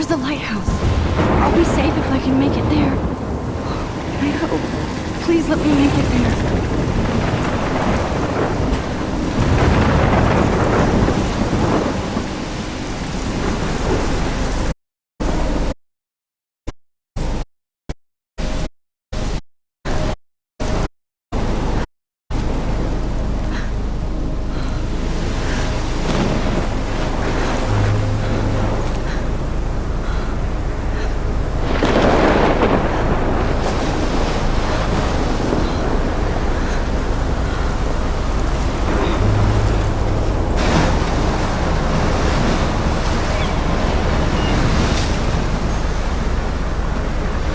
There's the lighthouse. I'll be safe if I can make it there. I hope. Please let me make it there.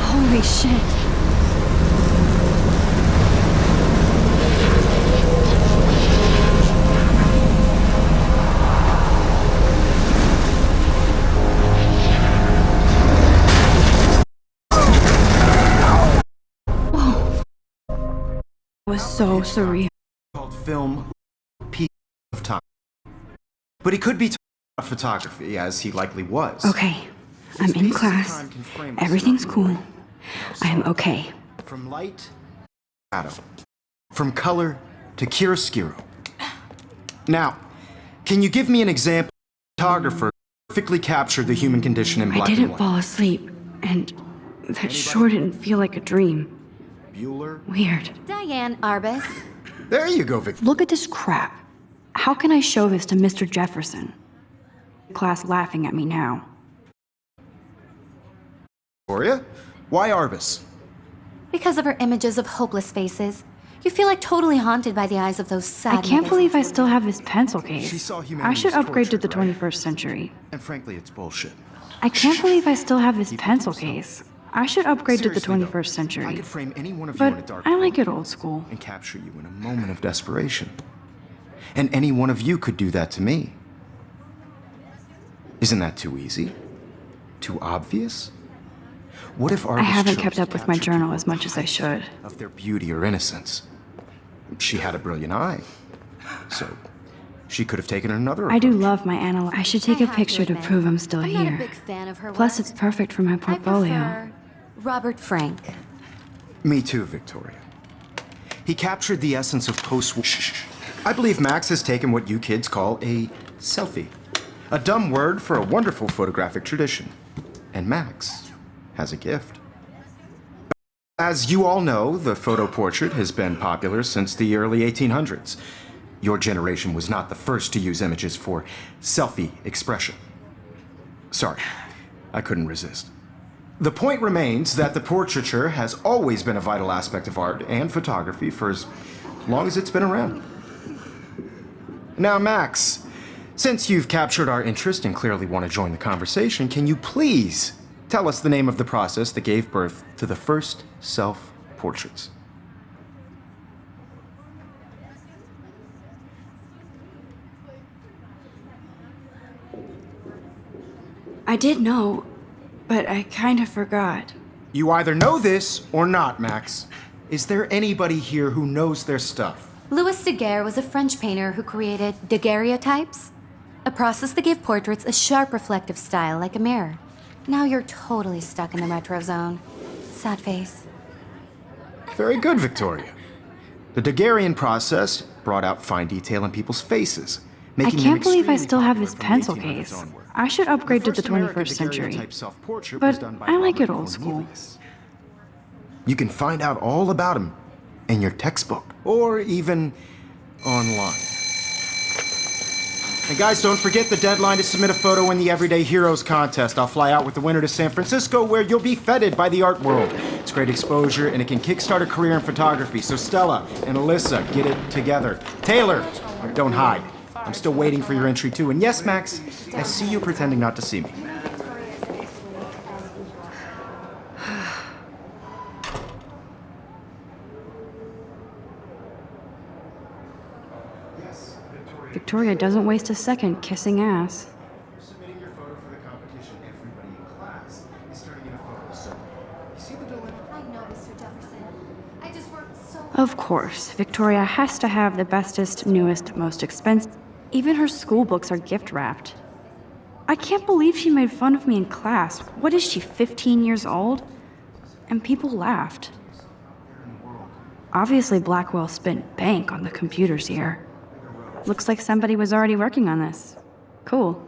Holy shit. Whoa. It was so surreal. Called film piece of time. But he could be talking about photography, as he likely was. Okay, I'm in class. Everything's cool. I am okay. From light to shadow. From color to chiaroscuro. Now, can you give me an example of a photographer who perfectly captured the human condition in black I and didn't white? fall asleep, and that sure didn't feel like a dream. Bueller? Weird. Diane Arbus. There you go, Look at this crap. How can I show this to Mr. Jefferson? Class laughing at me now. Victoria. Why Arbus? Because of her images of hopeless faces, you feel like totally haunted by the eyes of those sad I can't niggas. believe I still have this pencil She case. saw I humanity should as upgrade to the tortured, right? 21st century. And frankly, it's bullshit. I can't believe I still have this Keep it pencil to yourself. case. I should upgrade to the Seriously, though, 21st I century. could frame any one of you in a But dark I like room it old school. and capture you in a moment of desperation. And any one of you could do that to me. Isn't that too easy? Too obvious? What if Arbus I haven't chose kept to up with my capture journal people as much as I should. of their beauty or innocence? She had a brilliant eye, so she could have taken another I do approach. love my analog. I should take I a have picture to admit, prove I'm still I'm not a here. big fan of her Plus, work. it's perfect for my I portfolio. prefer Robert Frank. Me too, Victoria. He captured the essence of post-war. I believe Max has taken what you kids call a selfie. A dumb word for a wonderful photographic tradition. And Max has a gift. As you all know, the photo portrait has been popular since the early 1800s. Your generation was not the first to use images for selfie expression. Sorry, I couldn't resist. The point remains that the portraiture has always been a vital aspect of art and photography for as long as it's been around. Now, Max, since you've captured our interest and clearly want to join the conversation, can you please tell us the name of the process that gave birth to the first self-portraits? I did know, but I kind of forgot. You either know this or not, Max. Is there anybody here who knows their stuff? Louis Daguerre was a French painter who created daguerreotypes, a process that gave portraits a sharp reflective style like a mirror. Now you're totally stuck in the retro zone. Sad face. Very good, Victoria. The Daguerrean process brought out fine detail in people's faces, I making them can't believe I extremely still have popular this from the pencil 1800s case. onward. I should upgrade to the first American 21st century. daguerreotype self-portrait was But done by I like Robert it old school. Cornelius. You can find out all about him in your textbook, or even online. And guys, don't forget the deadline to submit a photo in the Everyday Heroes contest. I'll fly out with the winner to San Francisco, where you'll be feted by the art world. It's great exposure, and it can kickstart a career in photography. So Stella and Alyssa, get it together. Taylor, don't hide. I'm still waiting for your entry too. And yes, Max, I see you pretending not to see me. Victoria doesn't waste a second kissing ass. Submitting your photo for the competition, everybody in class is turning in a photo, so you see the dilemma? I know, Mr. Jefferson. I just worked so Of course, Victoria has to have the bestest, newest, most expensive. Even her school books are gift wrapped. I can't believe she made fun of me in class. What is she, 15 years old? And people laughed. Obviously, Blackwell spent bank on the computers here. Looks like somebody was already working on this. Cool.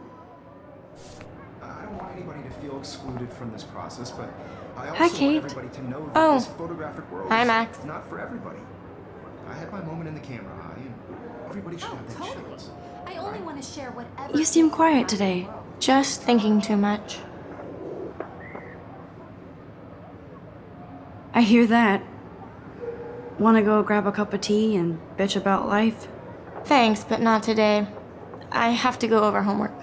I don't want anybody to feel excluded from this process, but I also Hi, want Kate. everybody to know that Oh. this photographic world Hi, is Max. not for everybody. I had my moment in the camera eye, and everybody should have that chance. I only want to share whatever. You seem quiet today. Just thinking too much. I hear that. Want to go grab a cup of tea and bitch about life? Thanks, but not today. I have to go over homework.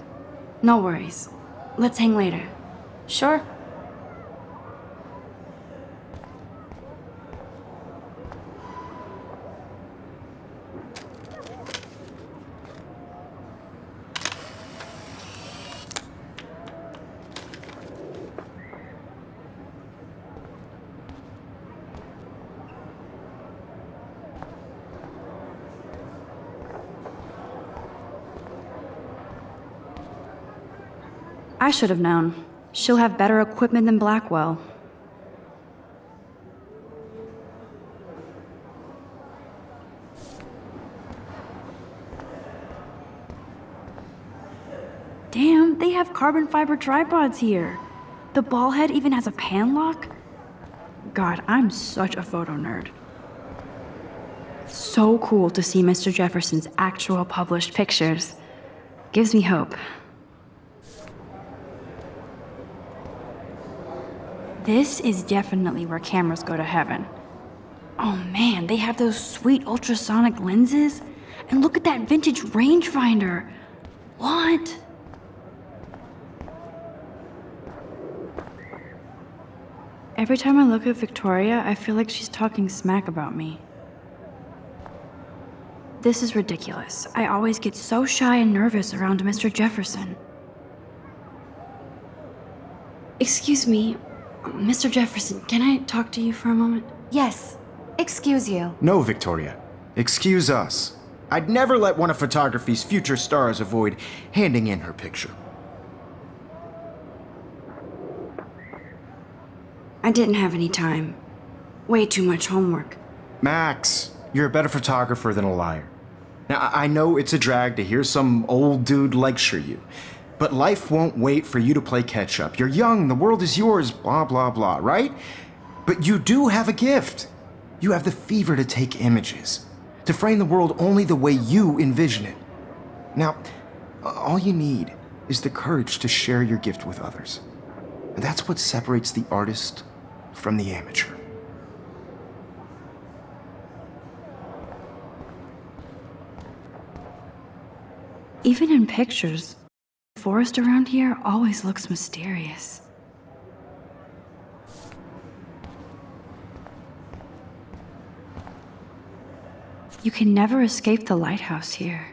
No worries. Let's hang later. Sure. I should have known. She'll have better equipment than Blackwell. Damn, they have carbon fiber tripods here. The ball head even has a pan lock? God, I'm such a photo nerd. So cool to see Mr. Jefferson's actual published pictures. Gives me hope. This is definitely where cameras go to heaven. Oh man, they have those sweet ultrasonic lenses. And look at that vintage rangefinder. What? Every time I look at Victoria, I feel like she's talking smack about me. This is ridiculous. I always get so shy and nervous around Mr. Jefferson. Excuse me, Mr. Jefferson, can I talk to you for a moment? Yes. Excuse you. No, Victoria. Excuse us. I'd never let one of photography's future stars avoid handing in her picture. I didn't have any time. Way too much homework. Max, you're a better photographer than a liar. Now, I know it's a drag to hear some old dude lecture you, but life won't wait for you to play catch up. You're young, the world is yours, blah, blah, blah, right? But you do have a gift. You have the fever to take images, to frame the world only the way you envision it. Now, all you need is the courage to share your gift with others. And that's what separates the artist from the amateur. Even in pictures, the forest around here always looks mysterious. You can never escape the lighthouse here.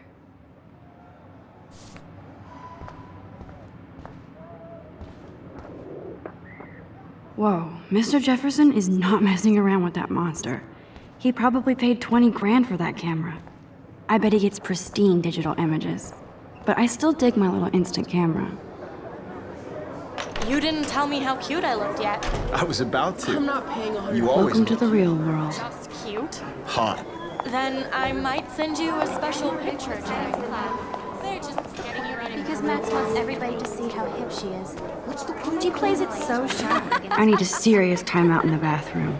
Whoa, Mr. Jefferson is not messing around with that monster. He probably paid 20 grand for that camera. I bet he gets pristine digital images. But I still dig my little instant camera. You didn't tell me how cute I looked yet. I was about to. I'm not paying 100. You always Welcome to the real world. Just cute. hot. Then I might send you a special picture to my class. They're just getting you ready. Because Max wants everybody to see how hip she is. She plays it so shy. I need a serious timeout in the bathroom.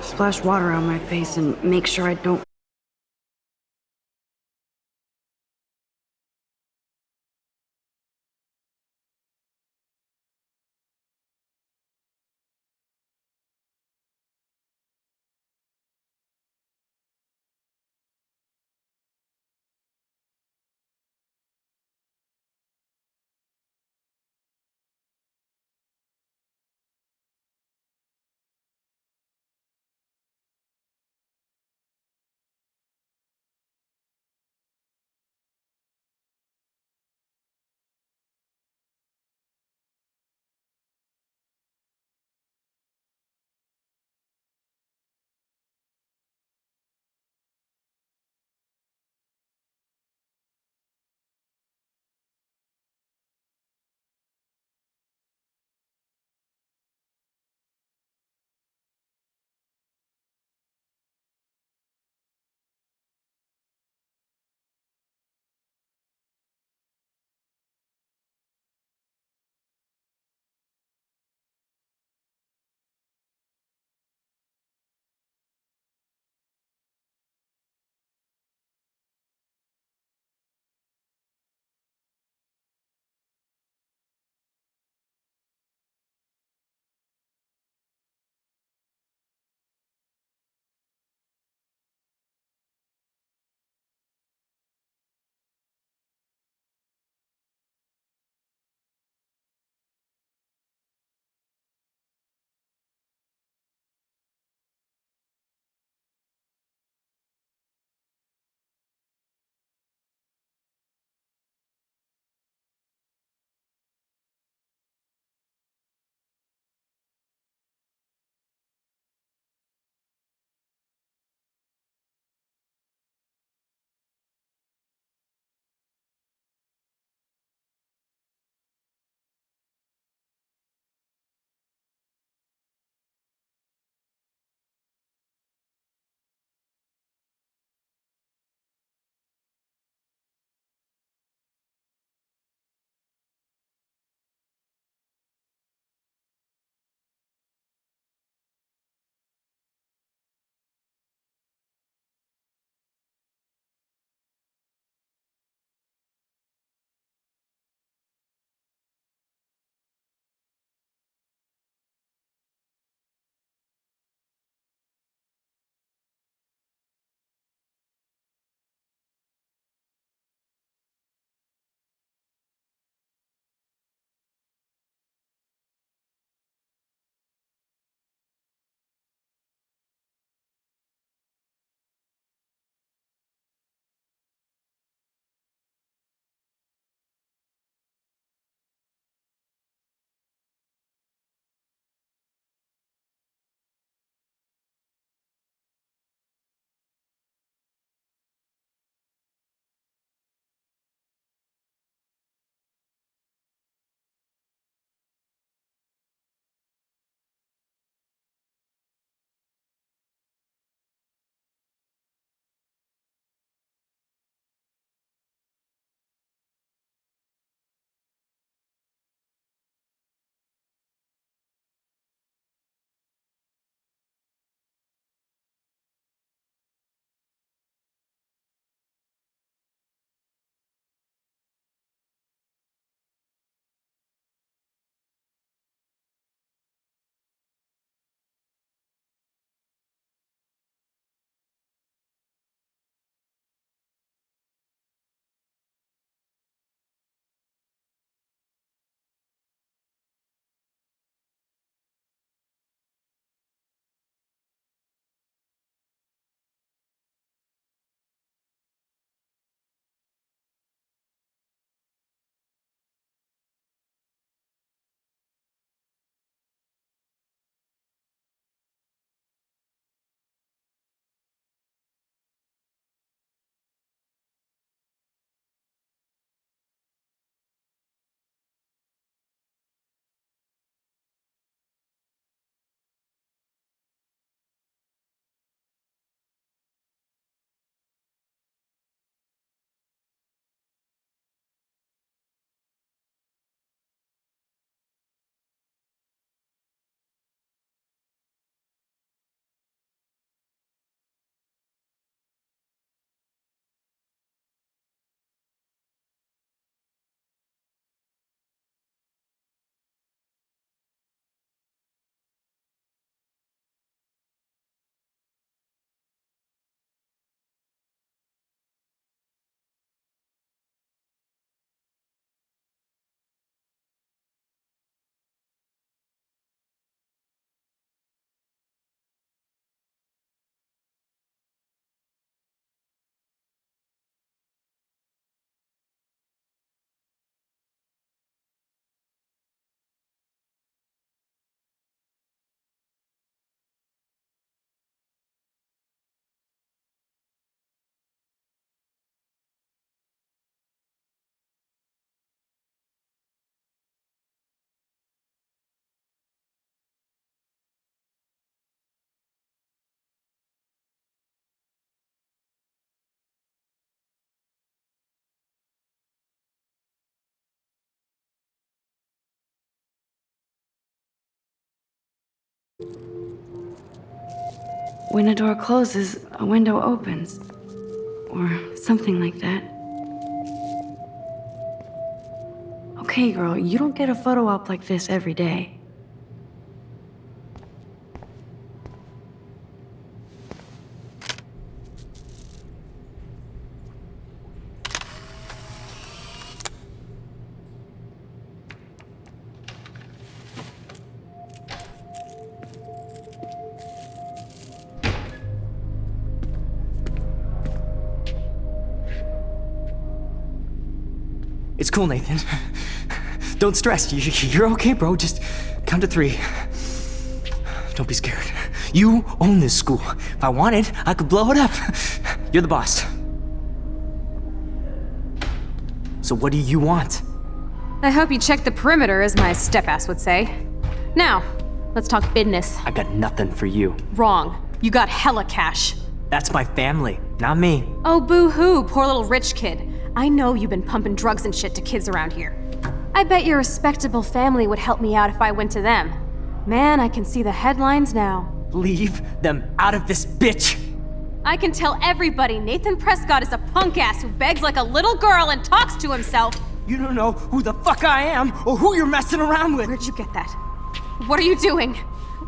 Splash water on my face and make sure I don't When a door closes, a window opens. Or something like that. Okay, girl, you don't get a photo op like this every day. It's cool, Nathan. Don't stress. You're okay, bro. Just count to 3. Don't be scared. You own this school. If I wanted, I could blow it up. You're the boss. So what do you want? I hope you checked the perimeter, as my step-ass would say. Now, let's talk business. I got nothing for you. Wrong. You got hella cash. That's my family, not me. Oh, boo-hoo, poor little rich kid. I know you've been pumping drugs and shit to kids around here. I bet your respectable family would help me out if I went to them. Man, I can see the headlines now. Leave them out of this bitch! I can tell everybody Nathan Prescott is a punk ass who begs like a little girl and talks to himself. You don't know who the fuck I am or who you're messing around with. Where'd you get that? What are you doing?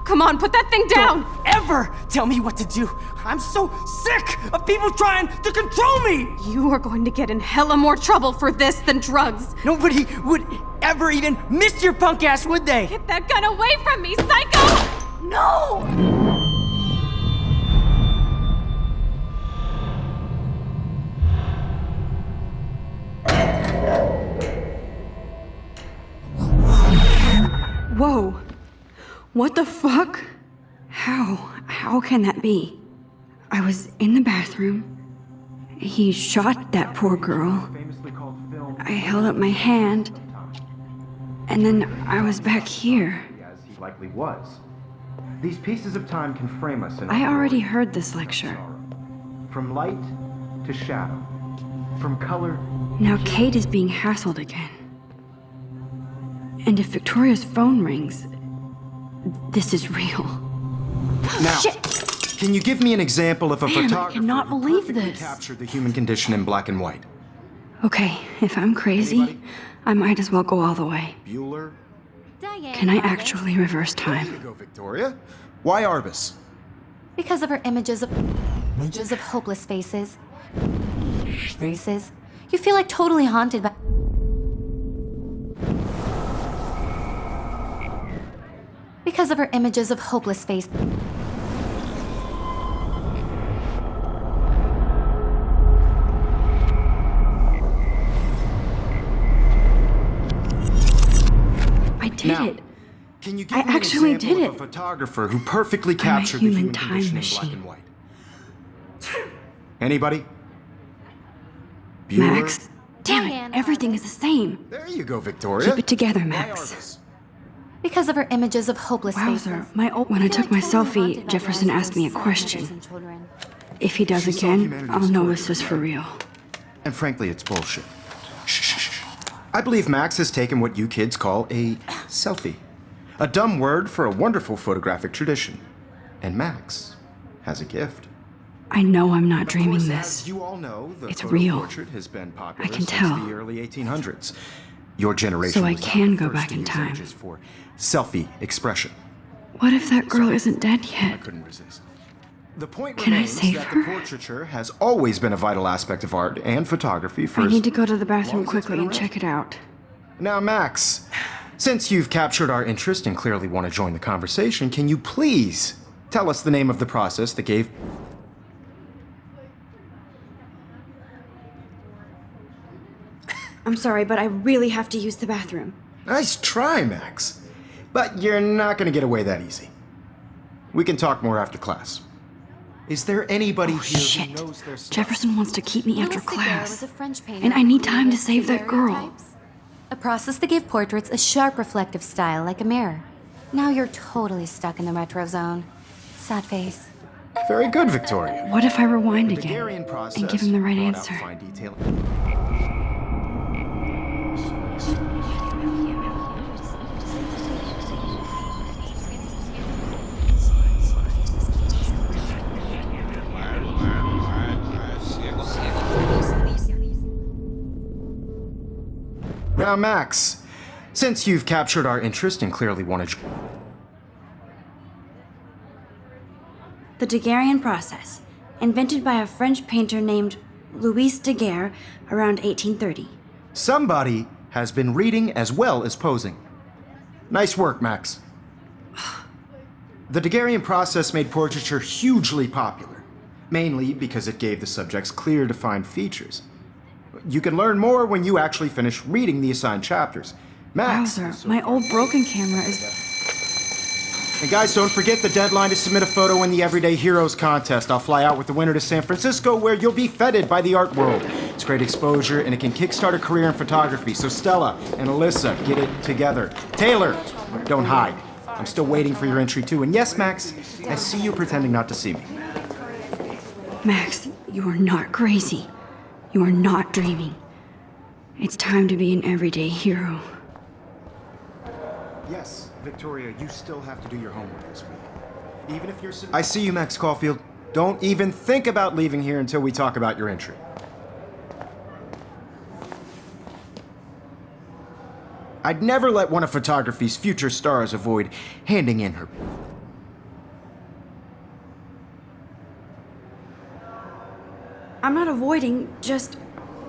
Come on, put that thing down! Don't ever tell me what to do! I'm so sick of people trying to control me! You are going to get in hella more trouble for this than drugs. Nobody would ever even miss your punk ass, would they? Get that gun away from me, psycho! No! Whoa. What the fuck? How can that be? I was in the bathroom. He shot that poor girl. I held up my hand. And then I was back here. As he likely was. These pieces of time can frame us in I already heard this lecture. From light to shadow. From color. Now Kate is being hassled again. And if Victoria's phone rings, this is real. Now, Shit! can you give me an example of a Man, I photographer cannot who believe perfectly this. captured the human condition in black and white? Okay, if I'm crazy, Anybody? I might as well go all the way. Bueller? Diane Can I Arbus. actually reverse There you time? go, Victoria. Why Arbus? Because of her images of hopeless faces. You feel like totally haunted by. Because of her images of hopeless face. I did Now, it. Can you give I me an actually example did of a it. photographer who perfectly captured the human human time condition in machine. black and white? Anybody? Bueller? Max. Damn Diane it, everything is the same. There you go, Victoria. Keep it together, Why Max. Arbus? Because of her images of hopeless Wowzer, faces. when I You took feel my like totally selfie, haunted by Jefferson the eyes of asked me a those sad question. mothers and children. If he does She saw again, humanity's I'll know torture this is for real. And frankly, it's bullshit. Shh, shh, shh. I believe Max has taken what you kids call a selfie. A dumb word for a wonderful photographic tradition. And Max has a gift. I know I'm not Of dreaming course, this. As you all know, the It's photo real. portrait has been popular I can since tell. the early 1800s. Your generation So I was not can the go first back to in use time. images for selfie expression. What if that girl isn't dead I yet? couldn't resist. The point Can I remains save that her? the portraiture has always been a vital aspect of art and photography for I as need to go to the long bathroom as it's quickly been and around. check it out. Now, Max, since you've captured our interest and clearly want to join the conversation, can you please tell us the name of the process that gave... I'm sorry, but I really have to use the bathroom. Nice try, Max. But you're not going to get away that easy. We can talk more after class. Is there anybody Oh, here shit. who knows their stuff? Jefferson wants to keep me after Louis Daguerre was class. a French painter And I who need time to created save that girl. daguerreotypes, a process to give portraits a sharp reflective style like a mirror. Now you're totally stuck in the retro zone. Sad face. Very good, Victoria. What if I rewind The again Daguerrean process and give him the right brought out answer? fine detail. Now, Max, since you've captured our interest and clearly want to... The Daguerrean process, invented by a French painter named Louis Daguerre around 1830. Somebody has been reading as well as posing. Nice work, Max. The Daguerrean process made portraiture hugely popular, mainly because it gave the subjects clear, defined features. You can learn more when you actually finish reading the assigned chapters. Max... Wowzer, my old broken camera is... And guys, don't forget the deadline to submit a photo in the Everyday Heroes contest. I'll fly out with the winner to San Francisco, where you'll be feted by the art world. It's great exposure, and it can kickstart a career in photography. So Stella and Alyssa, get it together. Taylor, don't hide. I'm still waiting for your entry too. And yes, Max, I see you pretending not to see me. Max, you are not crazy. You are not dreaming. It's time to be an everyday hero. Yes, Victoria, you still have to do your homework this week. Even if you're... I see you, Max Caulfield. Don't even think about leaving here until we talk about your entry. I'd never let one of photography's future stars avoid handing in her... I'm not avoiding, just...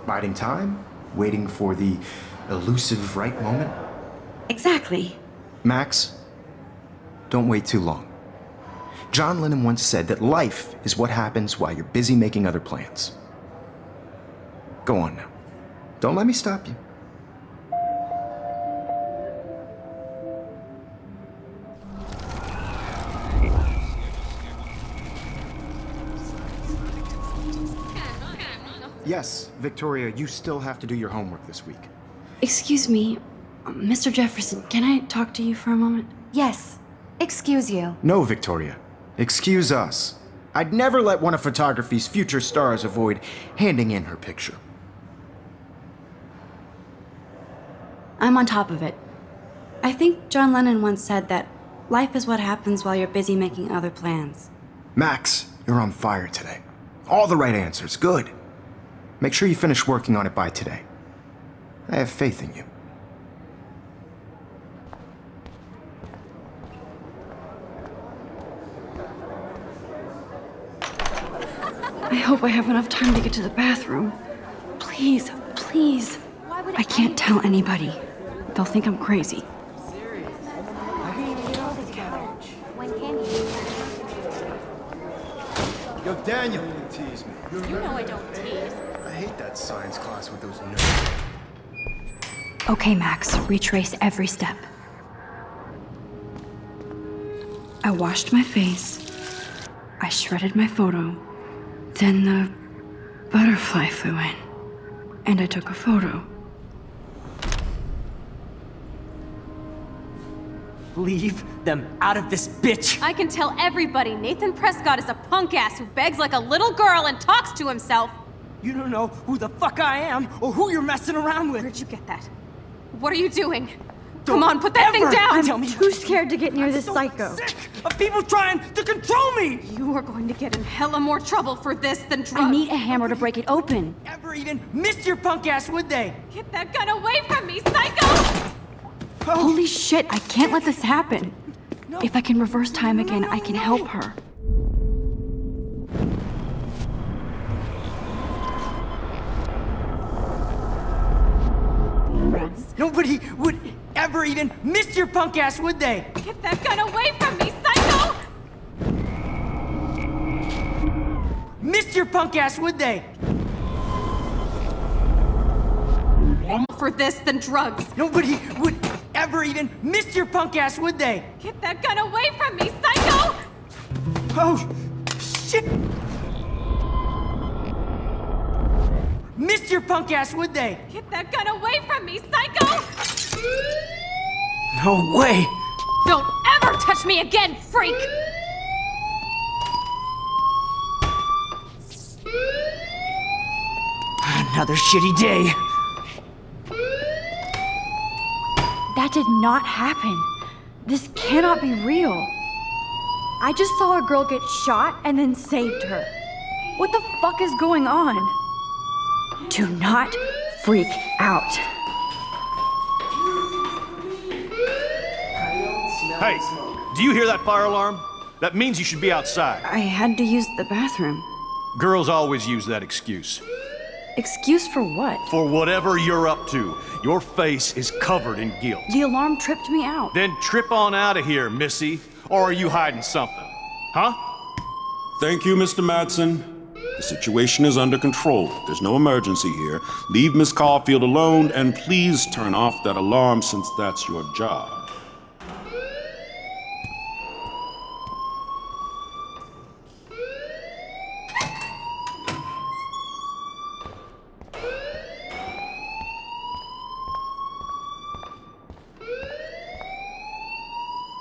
Biding time? Waiting for the elusive right moment? Exactly. Max, don't wait too long. John Lennon once said that life is what happens while you're busy making other plans. Go on now. Don't let me stop you. Yes, Victoria, you still have to do your homework this week. Excuse me, Mr. Jefferson, can I talk to you for a moment? Yes. Excuse you. No, Victoria. Excuse us. I'd never let one of photography's future stars avoid handing in her picture. I'm on top of it. I think John Lennon once said that life is what happens while you're busy making other plans. Max, you're on fire today. All the right answers. Good. Make sure you finish working on it by today. I have faith in you. I hope I have enough time to get to the bathroom. Please, please. I can't tell anybody. They'll think I'm crazy. When can you? Yo, Daniel, you tease me. You know I don't tease. I hate that science class with those nerds. Okay, Max, retrace every step. I washed my face. I shredded my photo. Then the butterfly flew in. And I took a photo. Leave them out of this bitch! I can tell everybody Nathan Prescott is a punk ass who begs like a little girl and talks to himself. You don't know who the fuck I am or who you're messing around with. Where'd you get that? What are you doing? Come on, put that thing ever down! tell me Too scared to get near this so psycho. sick of people trying to control me! You are going to get in hella more trouble for this than drugs. I need a hammer to break it open. Ever even missed your punk ass, would they? Get that gun away from me, psycho! Holy shit, I can't let this happen. If I can reverse time again, I can help her. Nobody would ever even miss your punk ass, would they? Get that gun away from me, psycho! Miss your punk ass, would they? For this than drugs. Nobody would ever even miss your punk ass, would they? Get that gun away from me, psycho! Oh, shit! Missed your punk ass, would they? Get that gun away from me, psycho! No way! Don't ever touch me again, freak! Another shitty day. That did not happen. This cannot be real. I just saw a girl get shot and then saved her. What the fuck is going on? Do not freak out. Hey, do you hear that fire alarm? That means you should be outside. I had to use the bathroom. Girls always use that excuse. Excuse for what? For whatever you're up to, your face is covered in guilt. The alarm tripped me out. Then trip on out of here, Missy. Or are you hiding something? Huh? Thank you, Mr. Madsen. The situation is under control. There's no emergency here. Leave Miss Caulfield alone, and please turn off that alarm since that's your job.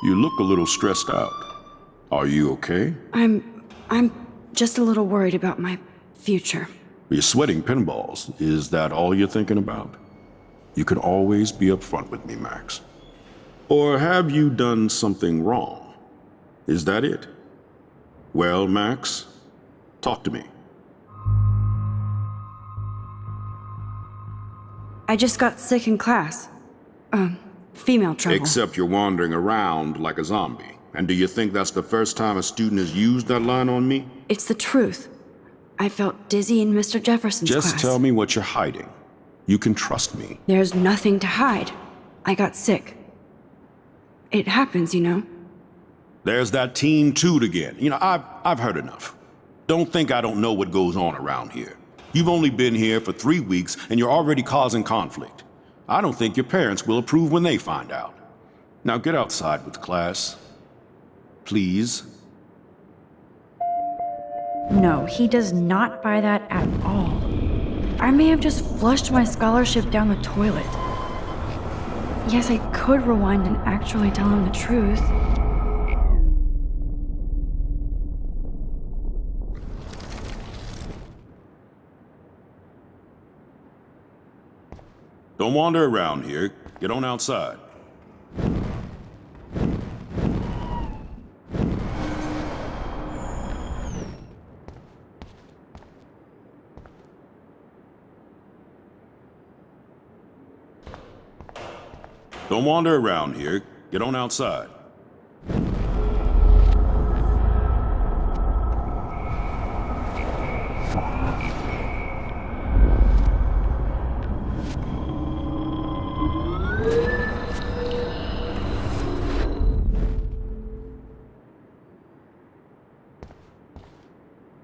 You look a little stressed out. Are you okay? I'm just a little worried about my future. You're sweating pinballs. Is that all you're thinking about? You can always be upfront with me, Max. Or have you done something wrong? Is that it? Well, Max, talk to me. I just got sick in class. Female trouble. Except you're wandering around like a zombie. And do you think that's the first time a student has used that line on me? It's the truth. I felt dizzy in Mr. Jefferson's class. Just tell me what you're hiding. You can trust me. There's nothing to hide. I got sick. It happens, you know. There's that teen toot again. You know, I've heard enough. Don't think I don't know what goes on around here. You've only been here for 3 weeks and you're already causing conflict. I don't think your parents will approve when they find out. Now get outside with class. Please. No, he does not buy that at all. I may have just flushed my scholarship down the toilet. Yes, I could rewind and actually tell him the truth. Don't wander around here. Get on outside. Don't wander around here. Get on outside.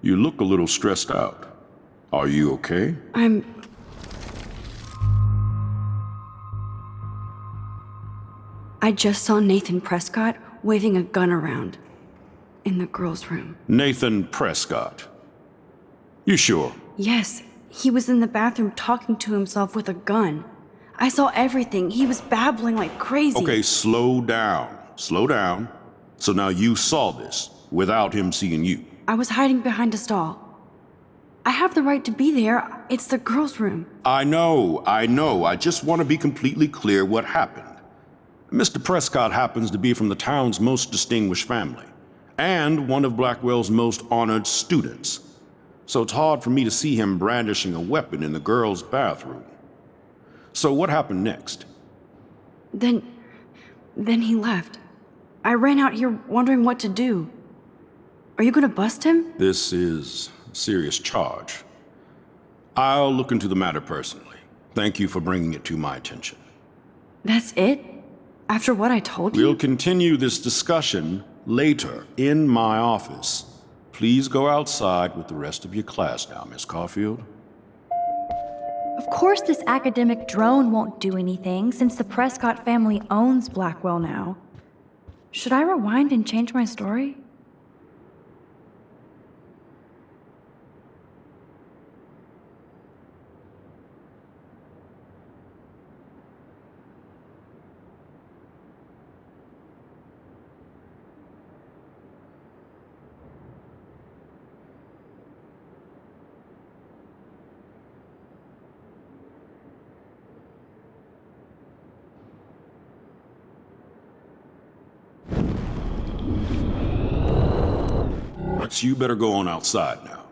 You look a little stressed out. Are you okay? I just saw Nathan Prescott waving a gun around in the girls' room. Nathan Prescott. You sure? Yes, he was in the bathroom talking to himself with a gun. I saw everything. He was babbling like crazy. Okay, slow down. Slow down. So now you saw this without him seeing you. I was hiding behind a stall. I have the right to be there. It's the girls' room. I know. I just want to be completely clear what happened. Mr. Prescott happens to be from the town's most distinguished family, and one of Blackwell's most honored students. So it's hard for me to see him brandishing a weapon in the girls' bathroom. So what happened next? Then he left. I ran out here wondering what to do. Are you gonna bust him? This is a serious charge. I'll look into the matter personally. Thank you for bringing it to my attention. That's it? After what I told you? We'll continue this discussion later in my office. Please go outside with the rest of your class now, Miss Caulfield. Of course this academic drone won't do anything since the Prescott family owns Blackwell now. Should I rewind and change my story? You better go on outside now.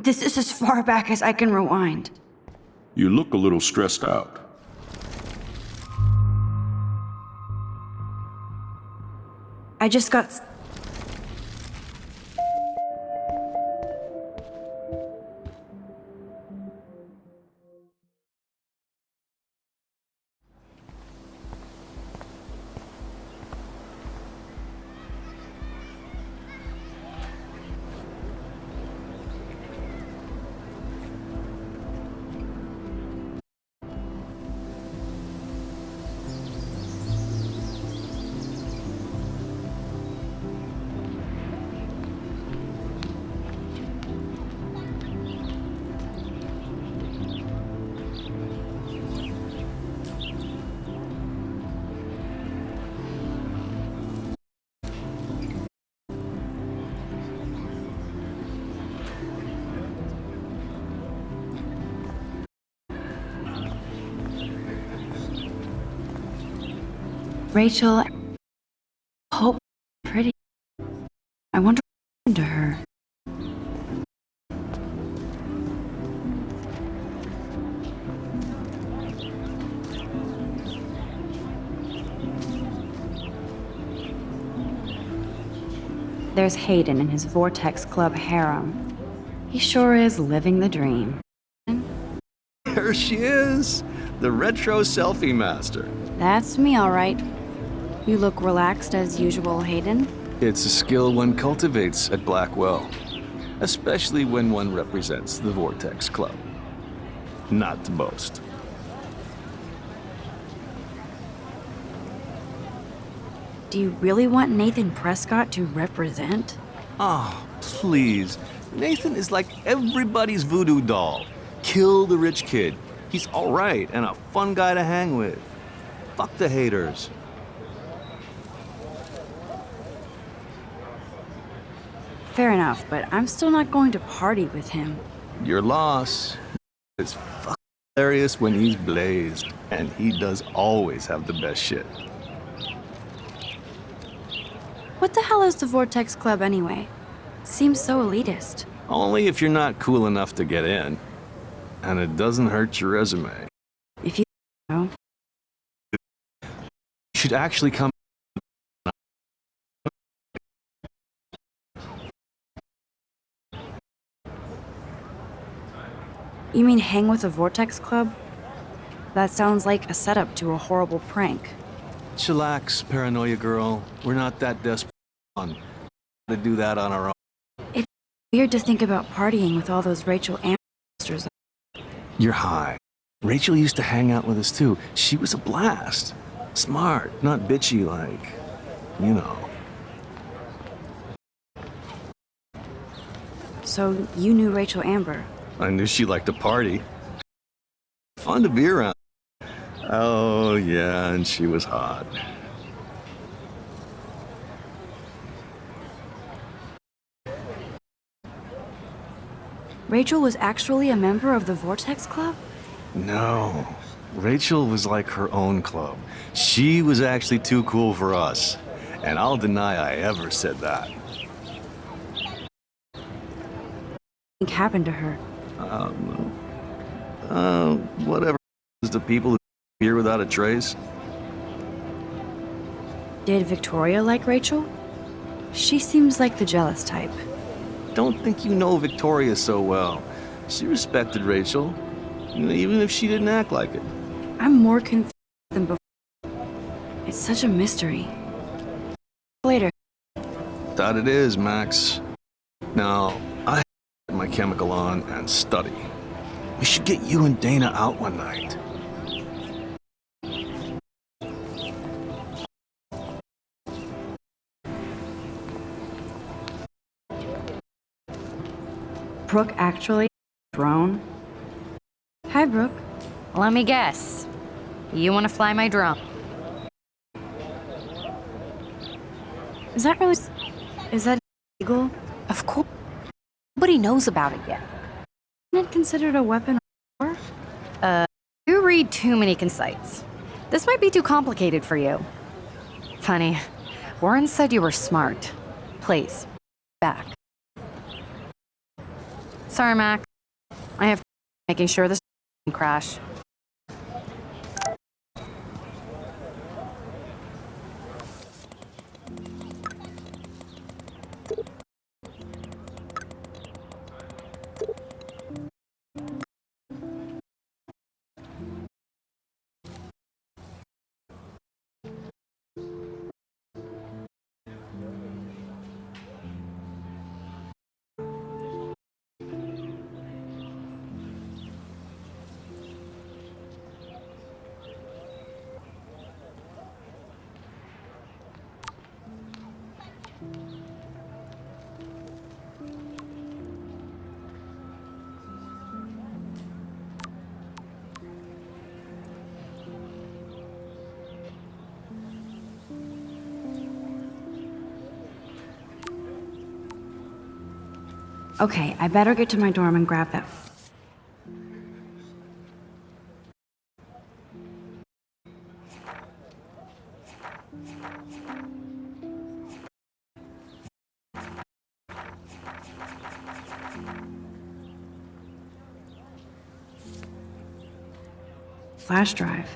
This is as far back as I can rewind. You look a little stressed out. I just got... Rachel, hope pretty. I wonder what happened to her. There's Hayden in his Vortex Club harem. He sure is living the dream. There she is, the retro selfie master. That's me, all right. You look relaxed as usual, Hayden. It's a skill one cultivates at Blackwell, especially when one represents the Vortex Club. Not to boast. Do you really want Nathan Prescott to represent? Oh, please. Nathan is like everybody's voodoo doll. Kill the rich kid. He's all right and a fun guy to hang with. Fuck the haters. Fair enough, but I'm still not going to party with him. Your loss is fucking hilarious when he's blazed, and he does always have the best shit. What the hell is the Vortex Club anyway? Seems so elitist. Only if you're not cool enough to get in. And it doesn't hurt your resume. If you know. You should actually come. You mean hang with the Vortex Club? That sounds like a setup to a horrible prank. Chillax, paranoia girl. We're not that desperate to do that on our own. It's weird to think about partying with all those Rachel ancestors. You're high. Rachel used to hang out with us too. She was a blast. Smart, not bitchy like, you know. So you knew Rachel Amber? I knew she liked to party. Fun to be around. Oh, yeah, and she was hot. Rachel was actually a member of the Vortex Club? No. Rachel was like her own club. She was actually too cool for us. And I'll deny I ever said that. What happened to her? Whatever. The people who here without a trace. Did Victoria like Rachel? She seems like the jealous type. Don't think you know Victoria so well. She respected Rachel, even if she didn't act like it. I'm more confused than before. It's such a mystery. Later. That it is, Max. Now, I have my chemical on and study. We should get you and Dana out one night. Brooke actually drone? Hi, Brooke. Let me guess. You want to fly my drone? Is that really... Is that illegal? Of course. Nobody knows about it yet. Isn't it considered a weapon of war? You read too many consites. This might be too complicated for you. Funny. Warren said you were smart. Please, back. Sorry, Mac. I have making sure this doesn't crash. Okay, I better get to my dorm and grab that. Flash drive.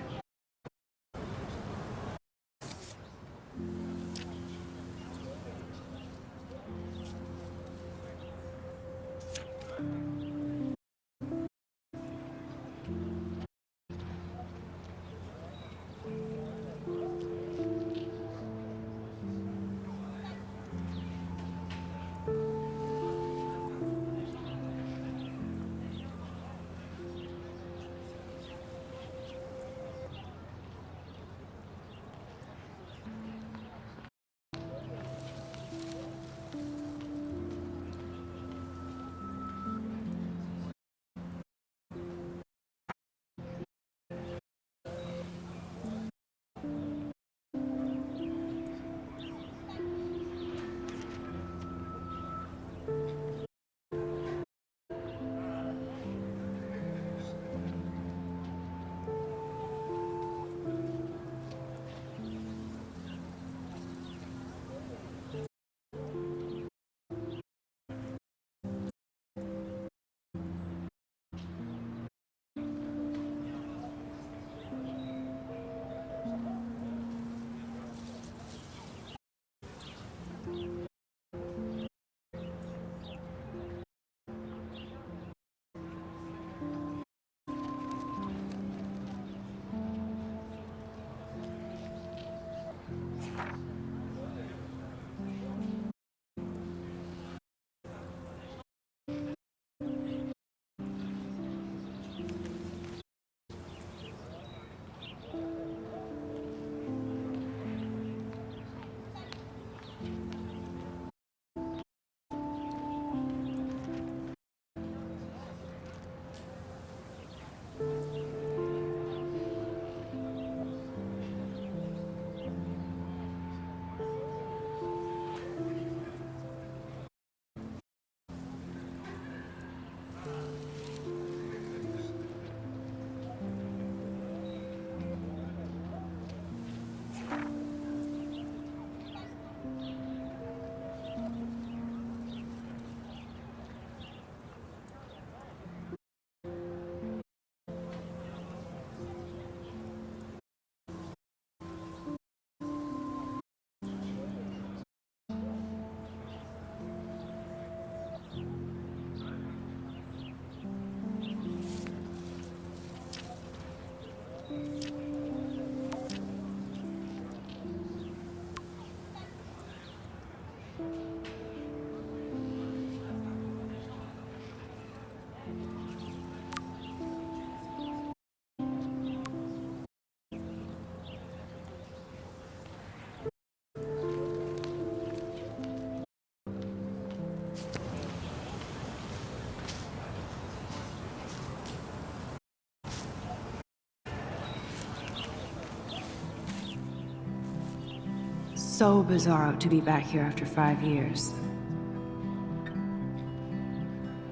So bizarro to be back here after 5 years.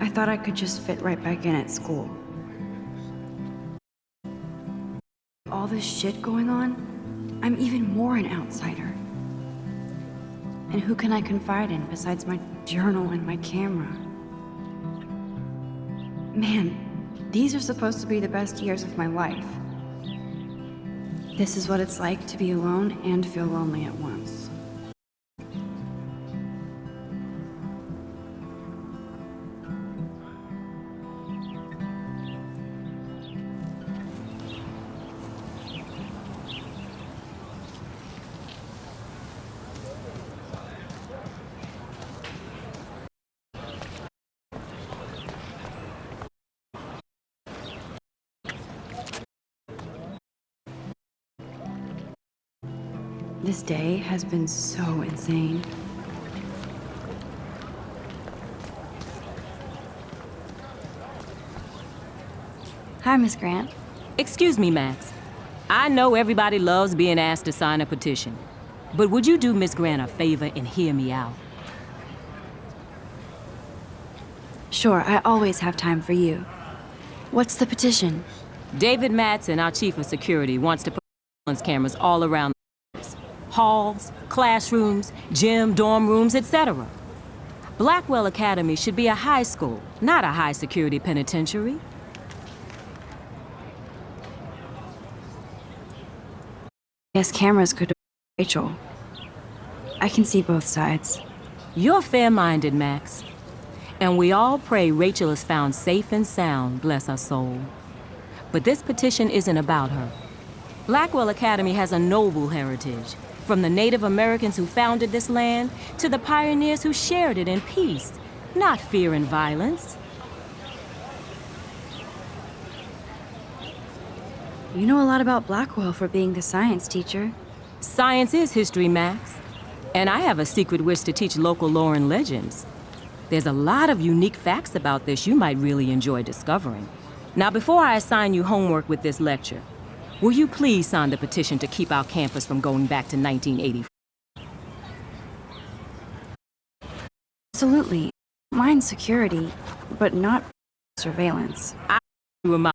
I thought I could just fit right back in at school. All this shit going on, I'm even more an outsider. And who can I confide in besides my journal and my camera? Man, these are supposed to be the best years of my life. This is what it's like to be alone and feel lonely at once. This day has been so insane. Hi, Miss Grant. Excuse me, Max. I know everybody loves being asked to sign a petition, but would you do Miss Grant a favor and hear me out? Sure, I always have time for you. What's the petition? David Madsen, our chief of security, wants to put surveillance cameras all around the campus. Halls, classrooms, gym, dorm rooms, etc. Blackwell Academy should be a high school, not a high-security penitentiary. Yes, cameras could have Rachel. I can see both sides. You're fair-minded, Max. And we all pray Rachel is found safe and sound, bless her soul. But this petition isn't about her. Blackwell Academy has a noble heritage, from the Native Americans who founded this land to the pioneers who shared it in peace, not fear and violence. You know a lot about Blackwell for being the science teacher. Science is history, Max. And I have a secret wish to teach local lore and legends. There's a lot of unique facts about this you might really enjoy discovering. Now, before I assign you homework with this lecture, will you please sign the petition to keep our campus from going back to 1984? Absolutely. Mine's security, but not surveillance. I remind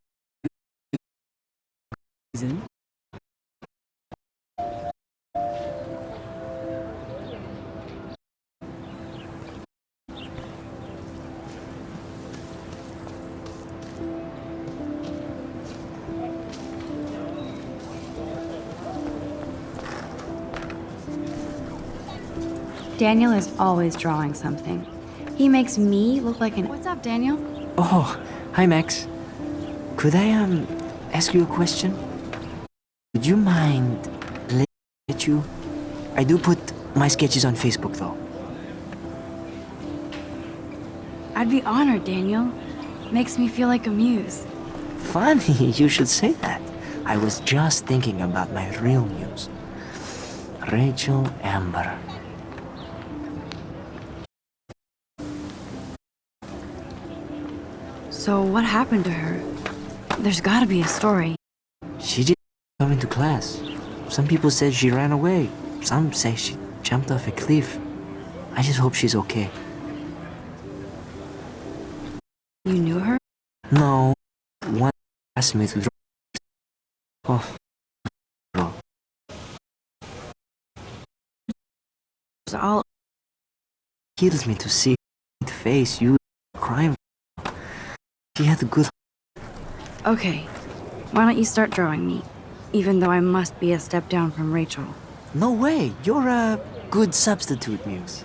you. Daniel is always drawing something. He makes me look like an... What's up, Daniel? Oh, hi, Max. Could I, ask you a question? Would you mind letting me at you? I do put my sketches on Facebook, though. I'd be honored, Daniel. Makes me feel like a muse. Funny, you should say that. I was just thinking about my real muse. Rachel Amber. So what happened to her? There's gotta be a story. She didn't come into class. Some people said she ran away. Some say she jumped off a cliff. I just hope she's okay. You knew her? No. One asked me to draw. Oh. No. It's all... Kills me to see her face you crying. She had a good... Okay. Why don't you start drawing me? Even though I must be a step down from Rachel. No way. You're a good substitute, Muse.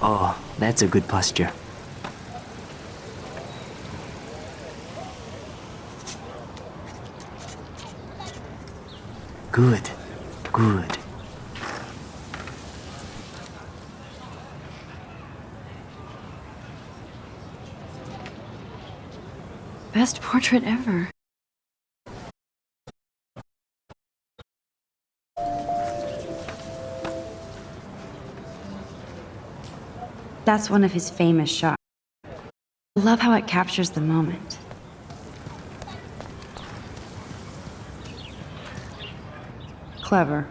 Oh, that's a good posture. Good. Good. Best portrait ever. That's one of his famous shots. I love how it captures the moment. Clever.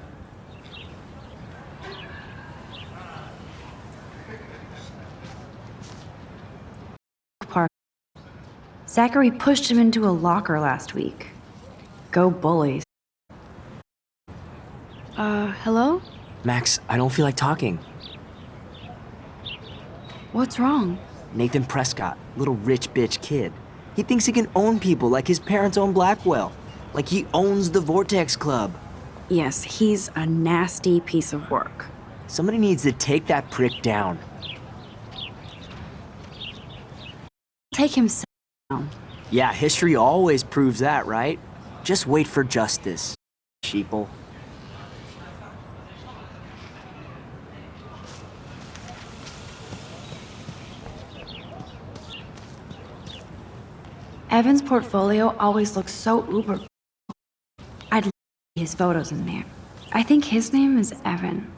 Park. Zachary pushed him into a locker last week. Go bullies. Hello? Max, I don't feel like talking. What's wrong? Nathan Prescott, little rich bitch kid. He thinks he can own people like his parents own Blackwell. Like he owns the Vortex Club. Yes, he's a nasty piece of work. Somebody needs to take that prick down. Take him down. Yeah, history always proves that, right? Just wait for justice, sheeple. Evan's portfolio always looks so uber. I'd love to see his photos in there. I think his name is Evan.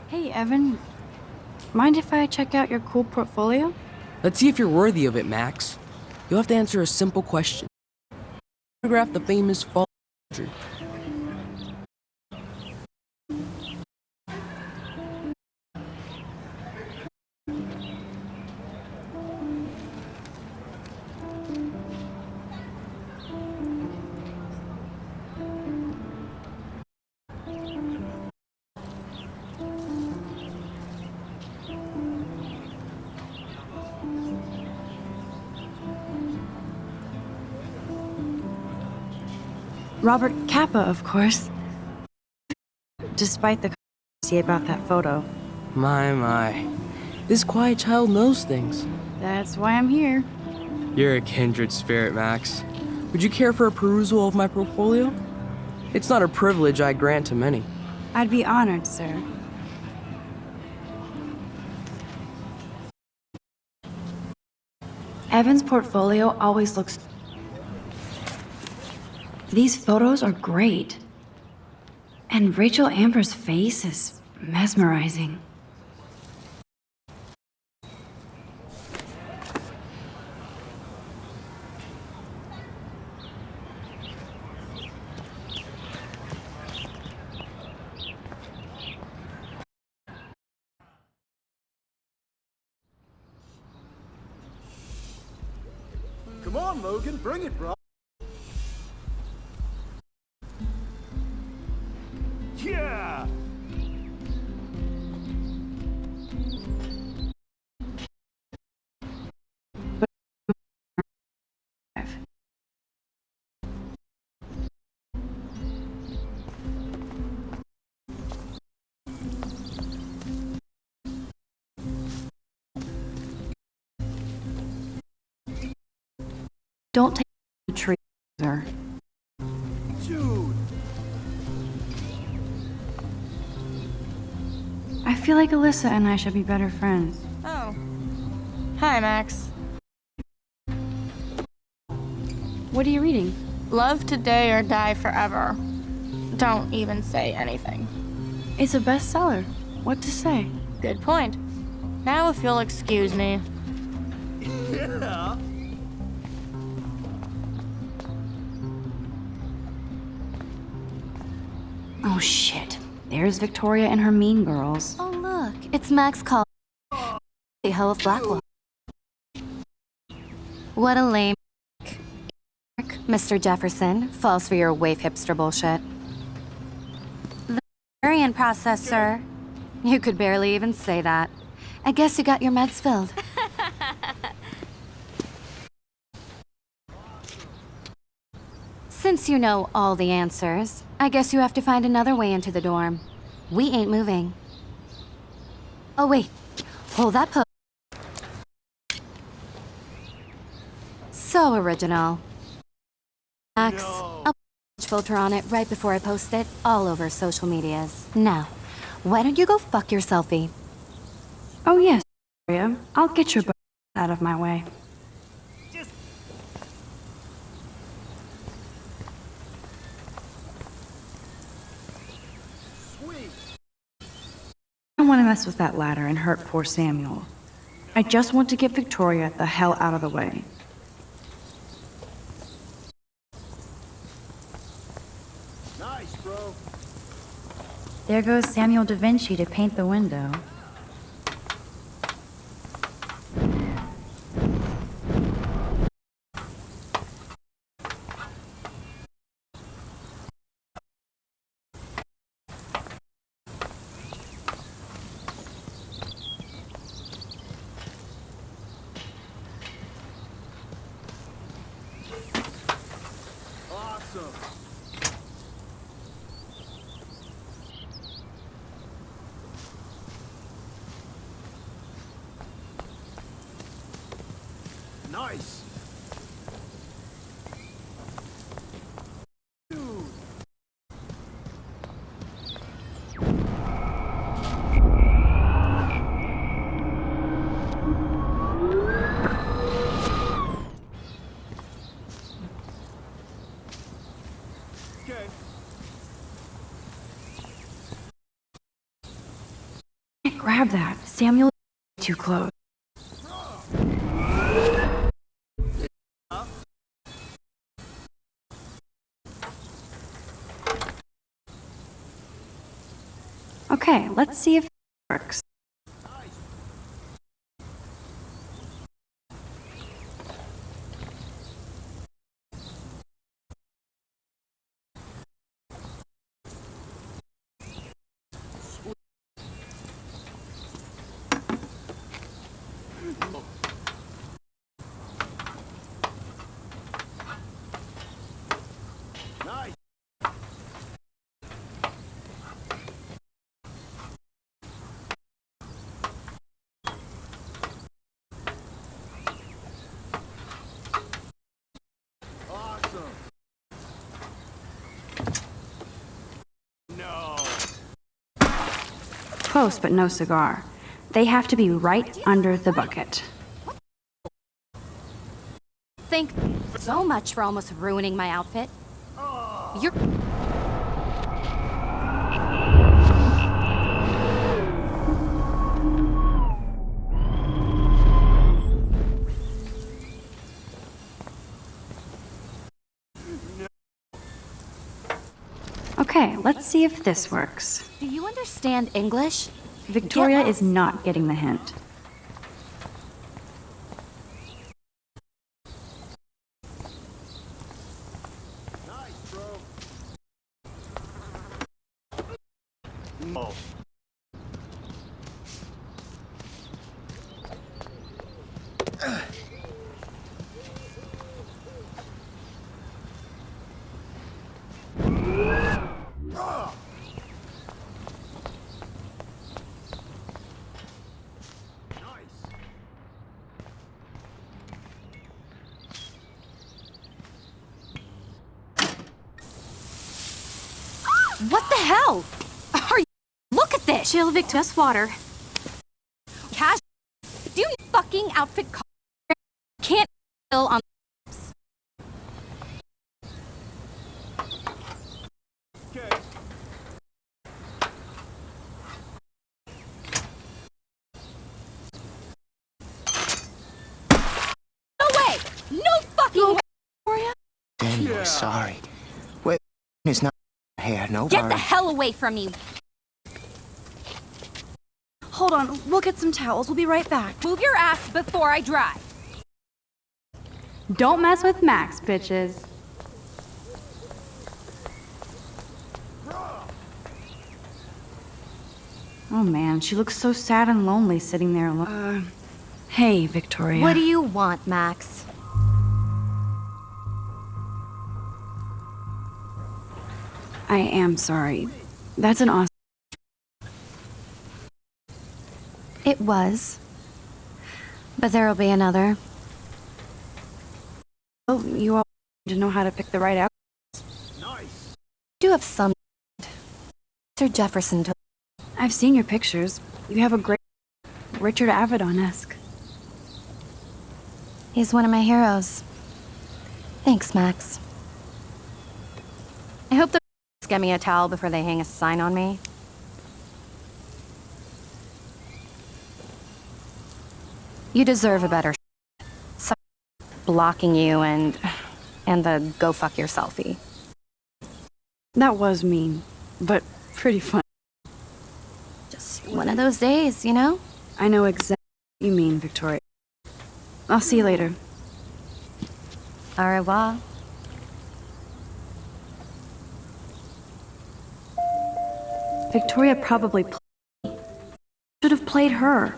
Hey, Evan. Mind if I check out your cool portfolio? Let's see if you're worthy of it, Max. You'll have to answer a simple question. Photograph the famous fall. Robert Kappa, of course. Despite the controversy about that photo. My. This quiet child knows things. That's why I'm here. You're a kindred spirit, Max. Would you care for a perusal of my portfolio? It's not a privilege I grant to many. I'd be honored, sir. Evan's portfolio always looks... These photos are great. And Rachel Amber's face is mesmerizing. Come on, Logan, bring it, bro. Yeah! Don't take the tree, sir. Dude! I feel like Alyssa and I should be better friends. Oh. Hi, Max. What are you reading? Love Today or Die Forever. Don't even say anything. It's a bestseller. What to say? Good point. Now if you'll excuse me. Yeah! Oh shit. There's Victoria and her mean girls. Oh, look, it's Max call. The hoe of Blackwell. What a lame. Mr. Jefferson falls for your wave hipster bullshit. The variant process, sir. You could barely even say that. I guess you got your meds filled. Since you know all the answers, I guess you have to find another way into the dorm. We ain't moving. Oh, wait. Hold that pose. So original. Max, I'll put a filter on it right before I post it all over social medias. Now, why don't you go fuck your selfie? Oh yes, Victoria. I'll get your butt out of my way. I don't want to mess with that ladder and hurt poor Samuel. I just want to get Victoria the hell out of the way. Nice, bro. There goes Samuel da Vinci to paint the window. Can't grab that. Samuel is too close. Okay, let's see if it works. Close, but no cigar. They have to be right under the bucket. Thank so much for almost ruining my outfit. You're... Okay, let's see if this works. Do you understand English? Victoria is not getting the hint. What the hell? Are you... Look at this! Chill, Vic, just water. Cash... Do you fucking outfit can't fill on... No way! No fucking way! Daniel, sorry. Wait, it's not hair, no Get worry. the hell away from me! Hold on, we'll get some towels. We'll be right back. Move your ass before I drive. Don't mess with Max, bitches. Oh man, she looks so sad and lonely sitting there alone. Hey, Victoria. What do you want, Max? I am sorry. That's an awesome... It was. But there'll be another. Oh, you all need to know how to pick the right out. Do have some... Sir Jefferson told... I've seen your pictures. You have a great... Richard Avedon-esque. He's one of my heroes. Thanks, Max. I hope the get me a towel before they hang a sign on me. You deserve a better blocking you and the go fuck yourselfie. That was mean, but pretty fun. Just one of those days, you know? I know exactly what you mean, Victoria. I'll see you later. Au revoir. Victoria probably should have played her.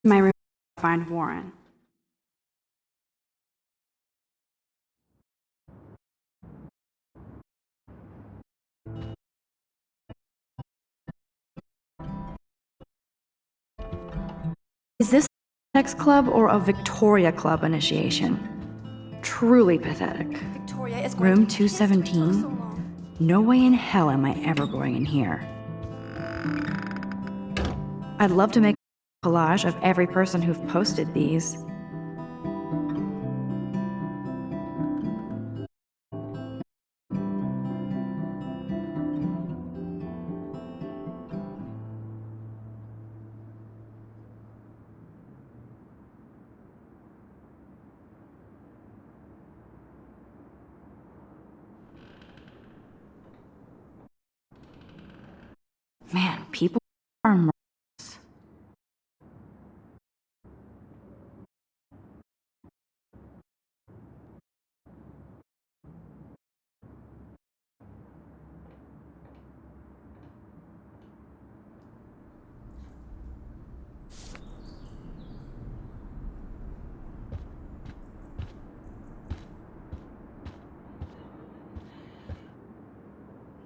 My room to find Warren. Is this a sex club or a Victoria Club initiation? Truly pathetic. Victoria is Room 217? No way in hell am I ever going in here. I'd love to make a collage of every person who've posted these. Man, people are murderous.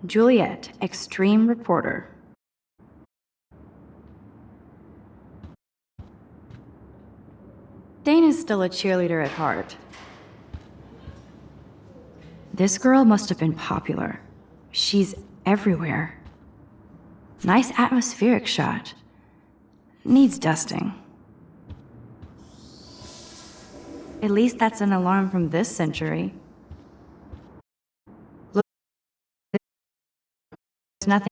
Juliet, extreme reporter. Dana's still a cheerleader at heart. This girl must have been popular. She's everywhere. Nice atmospheric shot. Needs dusting. At least that's an alarm from this century. Look, there's nothing.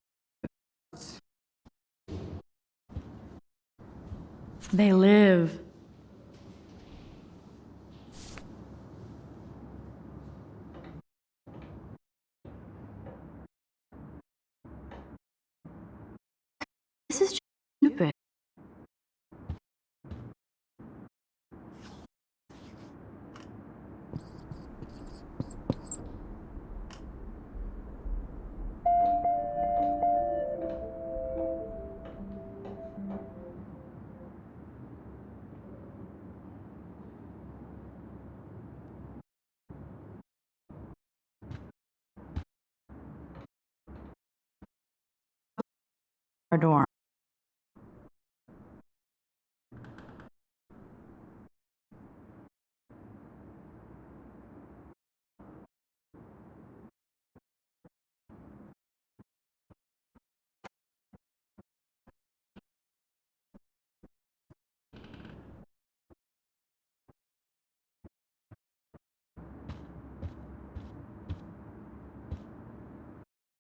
They live. This is just stupid. Our dorm.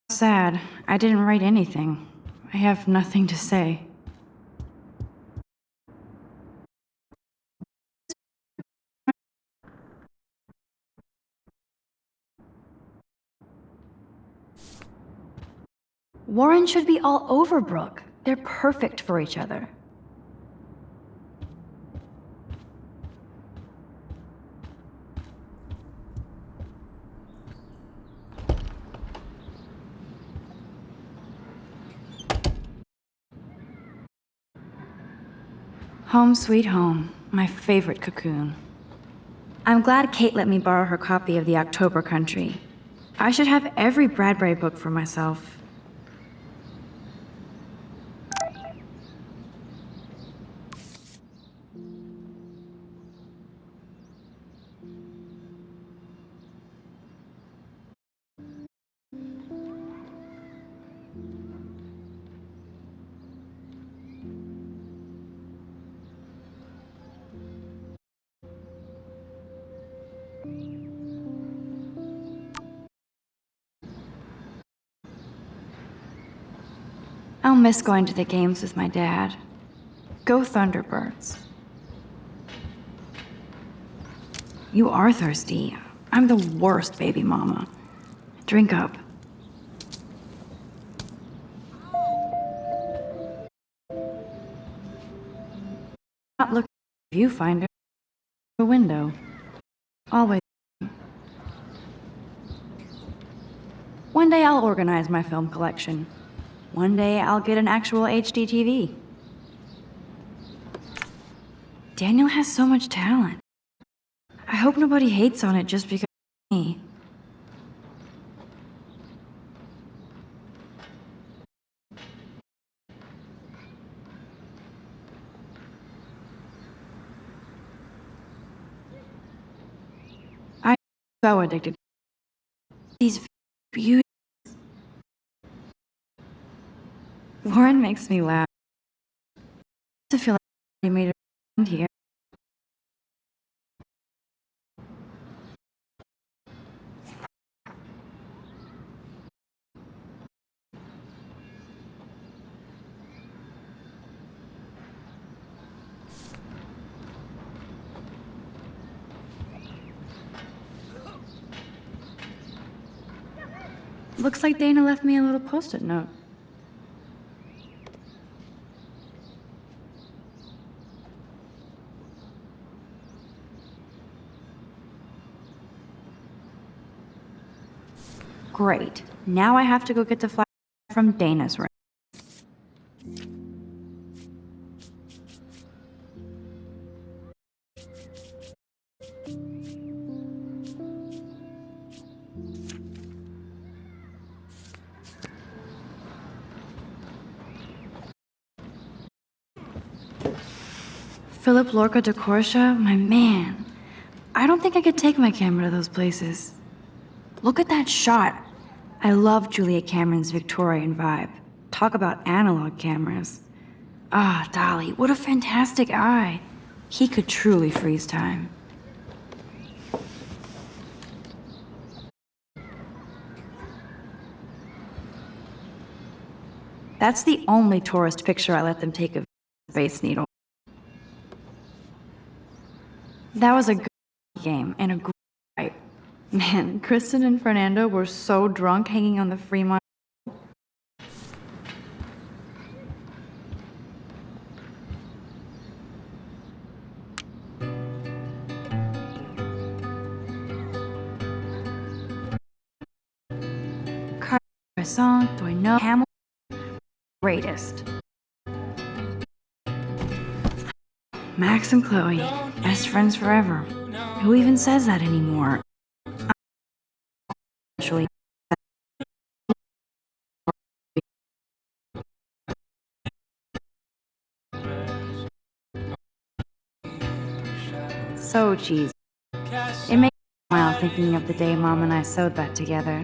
Sad. I didn't write anything. I have nothing to say. Warren should be all over Brooke. They're perfect for each other. Home sweet home, my favorite cocoon. I'm glad Kate let me borrow her copy of The October Country. I should have every Bradbury book for myself. I'll miss going to the games with my dad. Go Thunderbirds. You are thirsty. I'm the worst baby mama. Drink up. Not looking at the viewfinder. The window. Always. One day I'll organize my film collection. One day I'll get an actual HD TV. Daniel has so much talent. I hope nobody hates on it just because of me. I'm so addicted to these beautiful. Warren makes me laugh. I feel like he made a friend here. Looks like Dana left me a little post-it note. Great. Now I have to go get the flash from Dana's room. Philip Lorca de Corsia, my man. I don't think I could take my camera to those places. Look at that shot. I love Julia Cameron's Victorian vibe. Talk about analog cameras. Ah, Dolly, what a fantastic eye. He could truly freeze time. That's the only tourist picture I let them take of Space Needle. That was a good game and a great fight. Man, Kristen and Fernando were so drunk hanging on the Fremont. Croissant, do I know Hamilton? Greatest. Max and Chloe, best friends forever. Who even says that anymore? Actually, so cheesy. It makes me smile thinking of the day Mom and I sewed that together.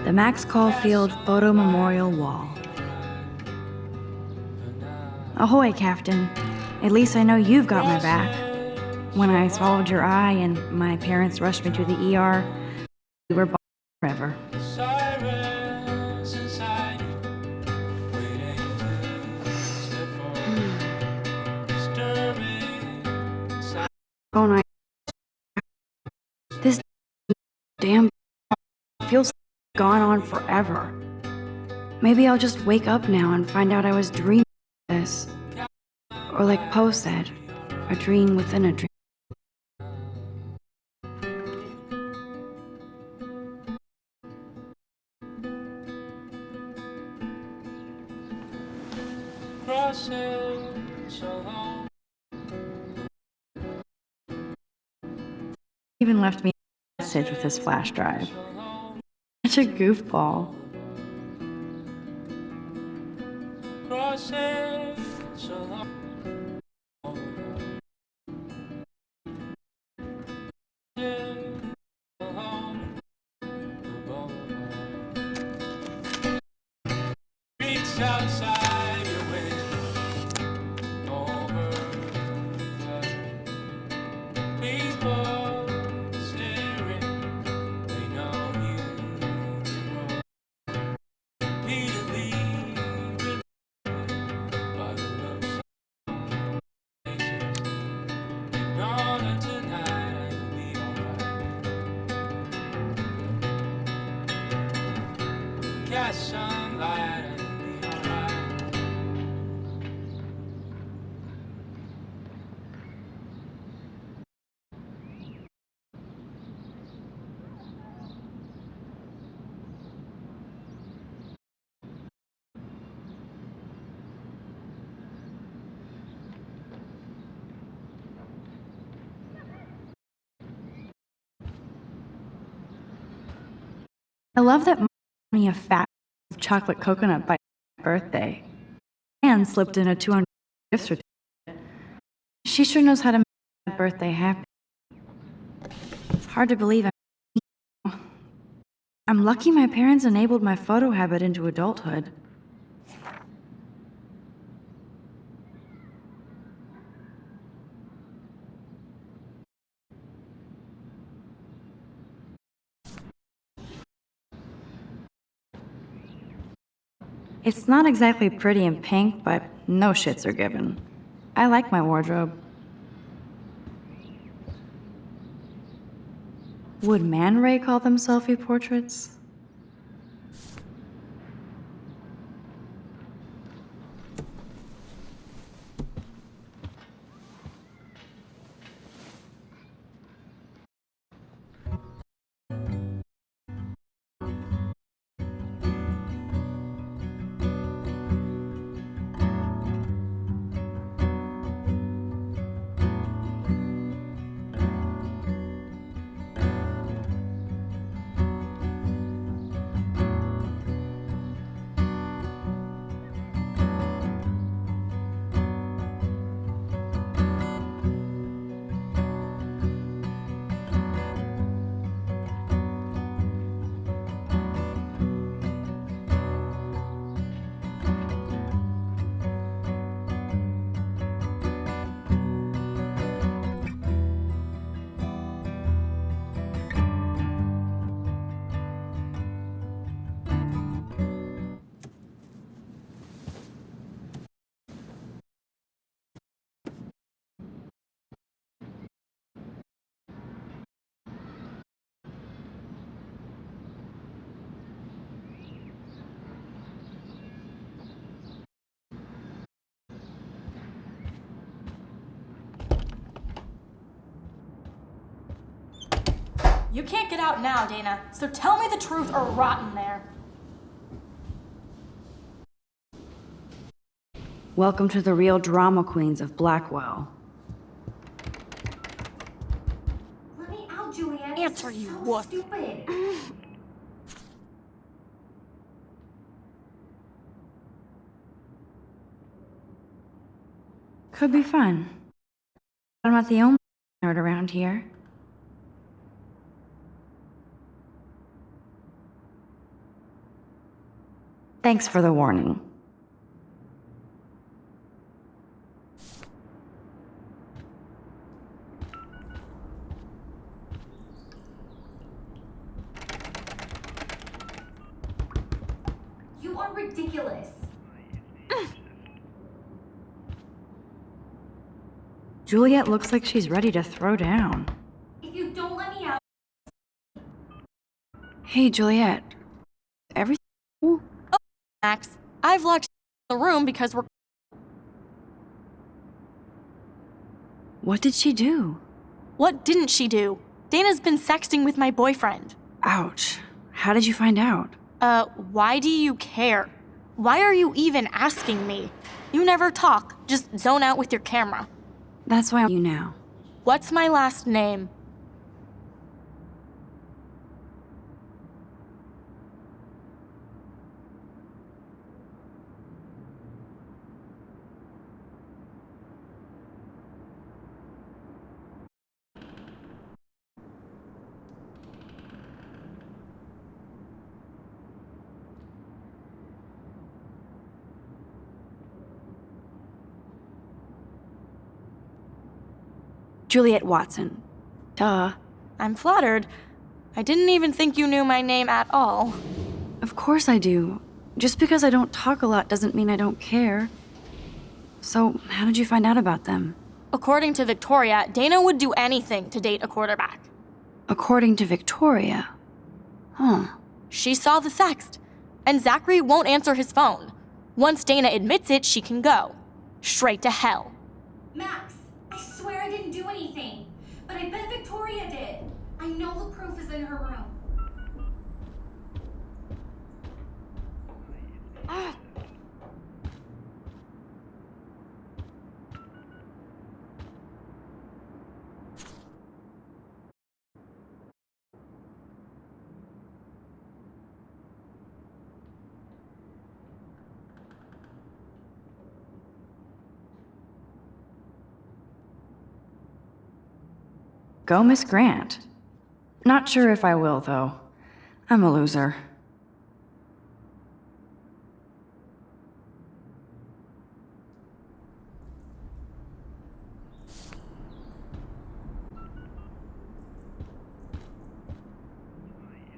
The Max Caulfield Photo Memorial Wall. Ahoy, Captain. At least I know you've got my back. When I swallowed your eye and my parents rushed me to the ER, we were forever. Oh, no. This damn feels gone on forever. Maybe I'll just wake up now and find out I was dreaming of this. Or like Poe said, a dream within a dream. Even left me a message with his flash drive. Such a goofball. I love that Mom gave me a fat chocolate coconut by my birthday and slipped in a $200 gift certificate. She sure knows how to make my birthday happy. It's hard to believe I'm lucky my parents enabled my photo habit into adulthood. It's not exactly pretty and pink, but no shits are given. I like my wardrobe. Would Man Ray call them selfie portraits? You can't get out now, Dana, so tell me the truth or rot in there. Welcome to the real drama queens of Blackwell. Let me out, Juliet. Answer, you wuss. Stupid. Could be fun. I'm not the only nerd around here. Thanks for the warning. You are ridiculous. Juliet looks like she's ready to throw down. If you don't let me out... Hey, Juliet. Everything cool? Max, I've locked the room because we're... What did she do? What didn't she do? Dana's been sexting with my boyfriend. Ouch. How did you find out? Why do you care? Why are you even asking me? You never talk, just zone out with your camera. That's why you now. What's my last name? Juliet Watson. Duh. I'm flattered. I didn't even think you knew my name at all. Of course I do. Just because I don't talk a lot doesn't mean I don't care. So, how did you find out about them? According to Victoria, Dana would do anything to date a quarterback. According to Victoria? Huh. She saw the sext, and Zachary won't answer his phone. Once Dana admits it, she can go. Straight to hell. Max, I swear I didn't do anything. But I bet Victoria did. I know the proof is in her room. Go, Miss Grant. Not sure if I will, though. I'm a loser.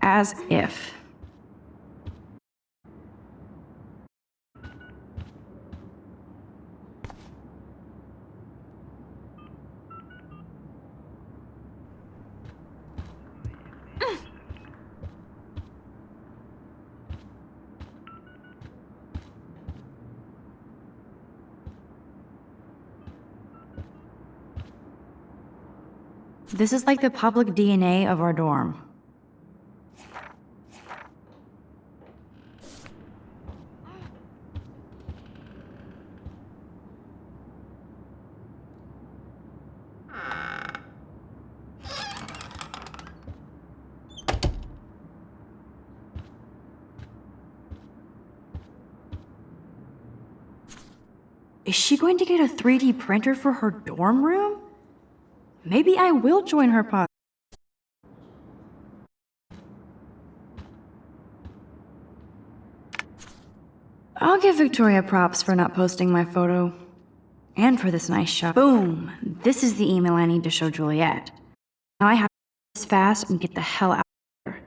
As if. This is like the public DNA of our dorm. Is she going to get a 3D printer for her dorm room? Maybe I will join her pod. I'll give Victoria props for not posting my photo. And for this nice shot. Boom! This is the email I need to show Juliet. Now I have to do this fast and get the hell out of here.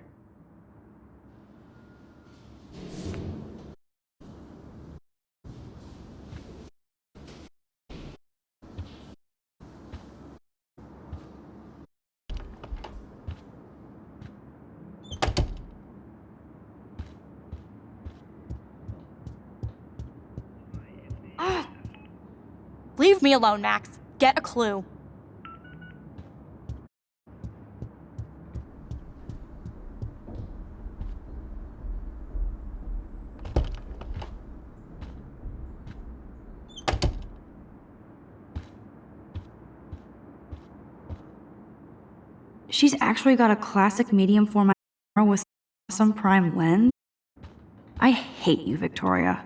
Leave me alone, Max. Get a clue. She's actually got a classic medium format camera with some prime lens. I hate you, Victoria.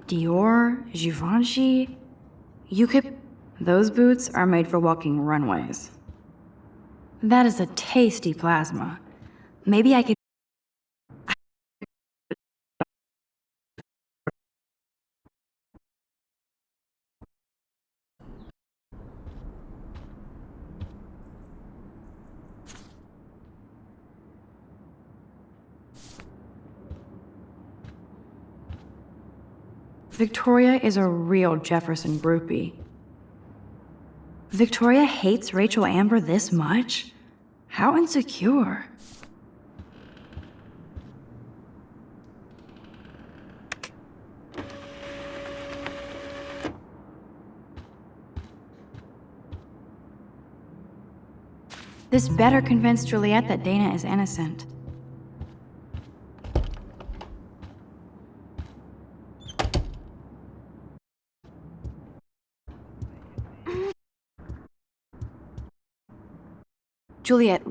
Dior, Givenchy, you could... Those boots are made for walking runways. That is a tasty plasma. Maybe I could... Victoria is a real Jefferson groupie. Victoria hates Rachel Amber this much? How insecure. This better convince Juliet that Dana is innocent. Juliet,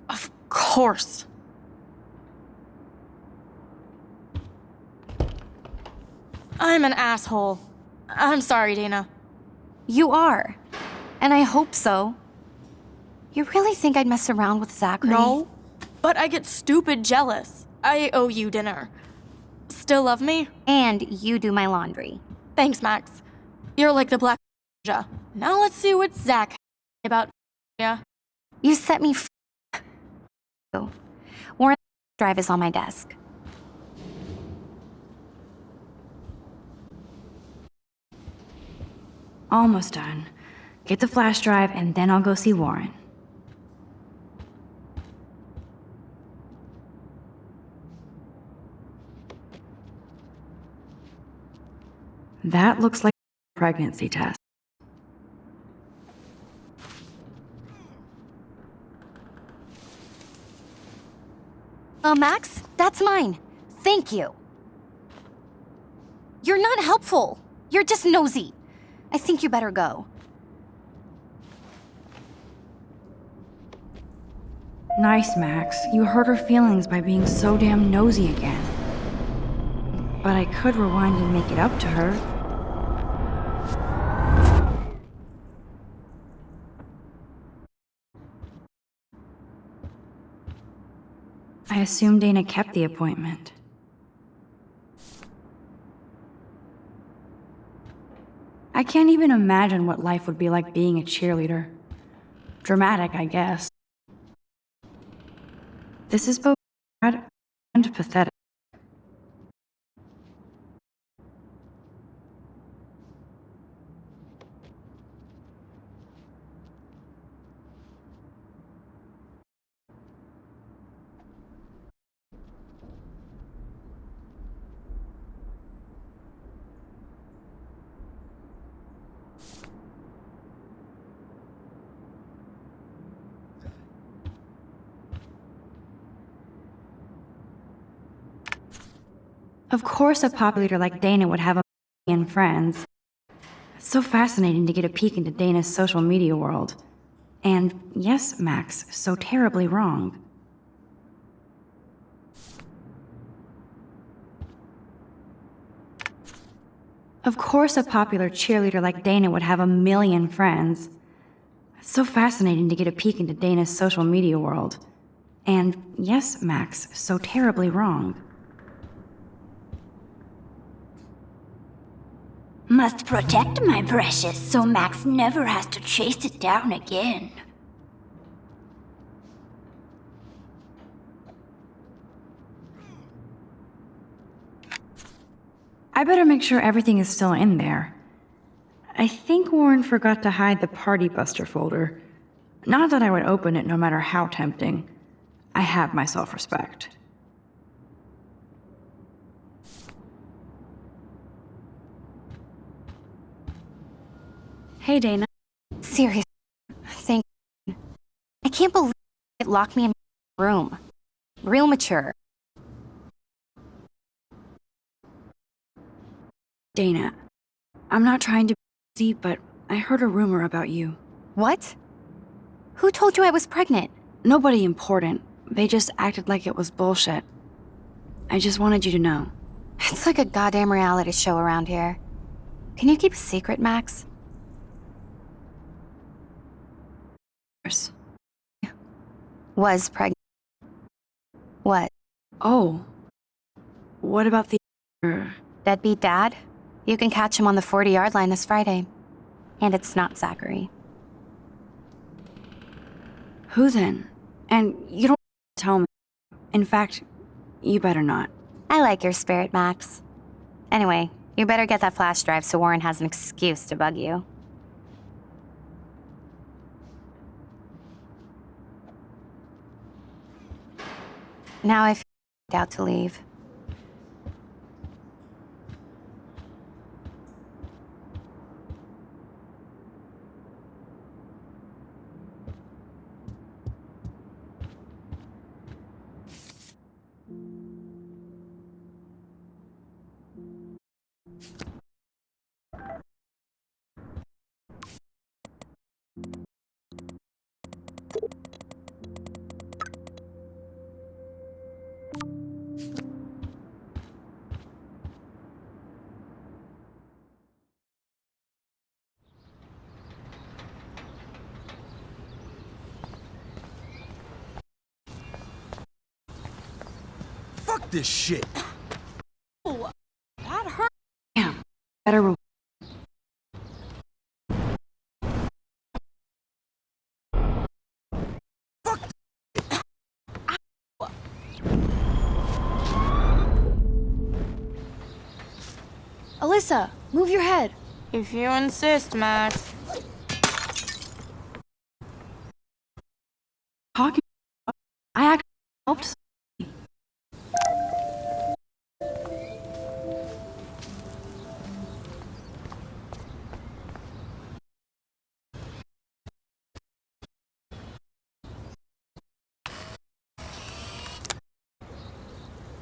Of course. I'm an asshole. I'm sorry, Dana. You are. And I hope so. You really think I'd mess around with Zachary? No, but I get stupid jealous. I owe you dinner. Still love me? And you do my laundry. Thanks, Max. You're like the black ninja. Now let's see what Zach has about yeah. You set me Warren's drive is on my desk. almost done. Get the flash drive and then I'll go see Warren. That looks like a pregnancy test. Max, that's mine. Thank you. You're not helpful. You're just nosy. I think you better go. Nice, Max. You hurt her feelings by being so damn nosy again. But I could rewind and make it up to her. I assume Dana kept the appointment. I can't even imagine what life would be like being a cheerleader. Dramatic, I guess. This is both sad and pathetic. Of course a pop leader like Dana would have a million friends. It's so fascinating to get a peek into Dana's social media world. And yes, Max, so terribly wrong. Of course a popular cheerleader like Dana would have a million friends. It's so fascinating to get a peek into Dana's social media world. And yes, Max, so terribly wrong. Must protect my precious so Max never has to chase it down again. I better make sure everything is still in there. I think Warren forgot to hide the Party Buster folder. Not that I would open it no matter how tempting. I have my self-respect. Hey, Dana. Seriously, thank you. I can't believe it locked me in my room. Real mature. Dana, I'm not trying to be easy, but I heard a rumor about you. What? Who told you I was pregnant? Nobody important. They just acted like it was bullshit. I just wanted you to know. It's like a goddamn reality show around here. Can you keep a secret, Max? Was pregnant. What? Oh. What about the... Deadbeat dad? You can catch him on the 40-yard line this Friday. And it's not Zachary. Who then? And you don't tell me. In fact, you better not. I like your spirit, Max. Anyway, you better get that flash drive so Warren has an excuse to bug you. Now I feel out to leave. Fuck this shit. Oh, that hurt. Damn. Better... Alyssa, move your head. If you insist, Max. Talking... I actually helped...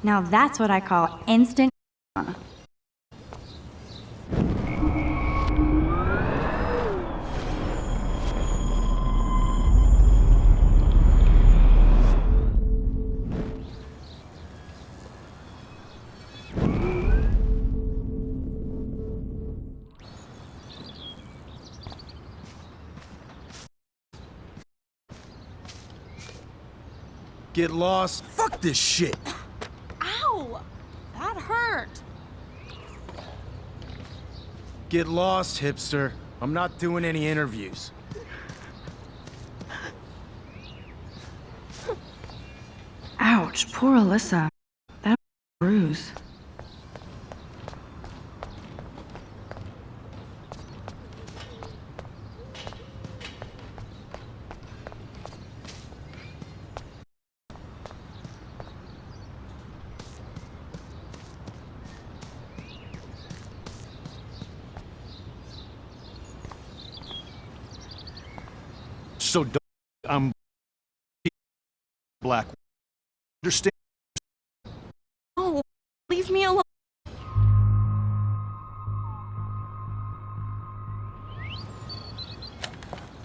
Now that's what I call instant. Get lost. Fuck this shit. Ow! That hurt. Get lost, hipster. I'm not doing any interviews. Ouch, poor Alyssa. That bruise. So I'm black. Understand? Oh, leave me alone.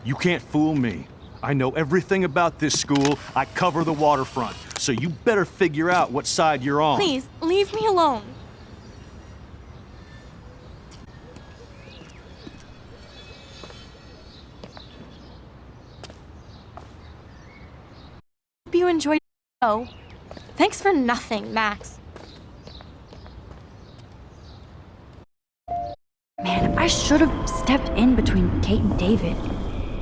You can't fool me. I know everything about this school. I cover the waterfront. So you better figure out what side you're on. Please, leave me alone. Hope you enjoyed the show. Thanks for nothing, Max. Man, I should have stepped in between Kate and David.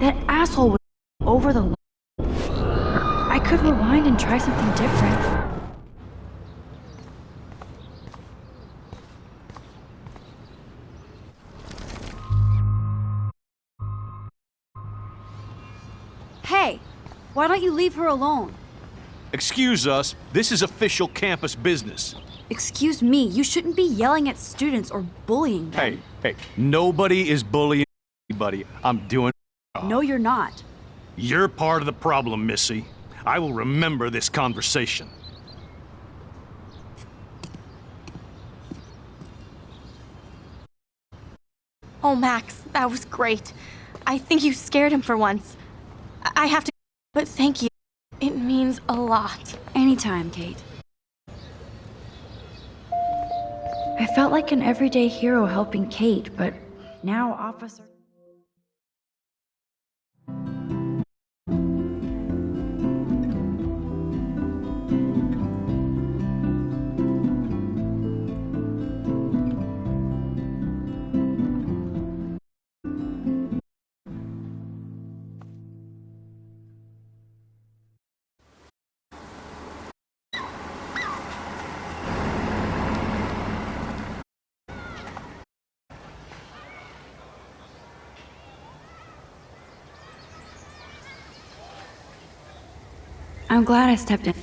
That asshole was over the line. I could rewind and try something different. Hey, why don't you leave her alone? Excuse us, this is official campus business. Excuse me, you shouldn't be yelling at students or bullying them. Hey, nobody is bullying anybody. I'm doing... No, you're not. You're part of the problem, Missy. I will remember this conversation. Oh, Max, that was great. I think you scared him for once. I have to, but thank you. It means a lot. Anytime, Kate. I felt like an everyday hero helping Kate, but now Officer... I'm glad I stepped in.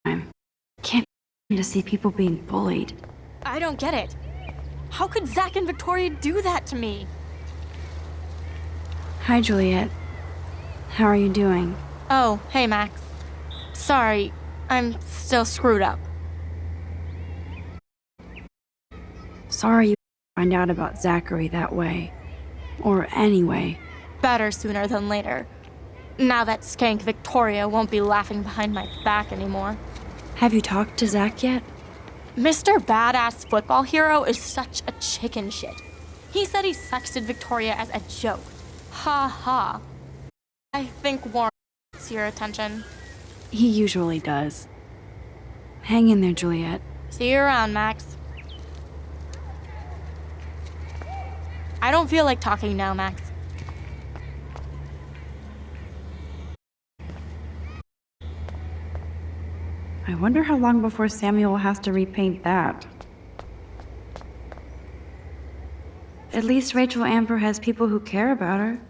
I can't to see people being bullied. I don't get it. How could Zach and Victoria do that to me? Hi, Juliet. How are you doing? Oh, hey, Max. Sorry, I'm still screwed up. Sorry you find out about Zachary that way. Or anyway. Better sooner than later. Now that skank Victoria won't be laughing behind my back anymore. Have you talked to Zach yet? Mr. Badass Football Hero is such a chicken shit. He said he sexted Victoria as a joke. Ha ha. I think Warren wants your attention. He usually does. Hang in there, Juliet. See you around, Max. I don't feel like talking now, Max. I wonder how long before Samuel has to repaint that. At least Rachel Amber has people who care about her.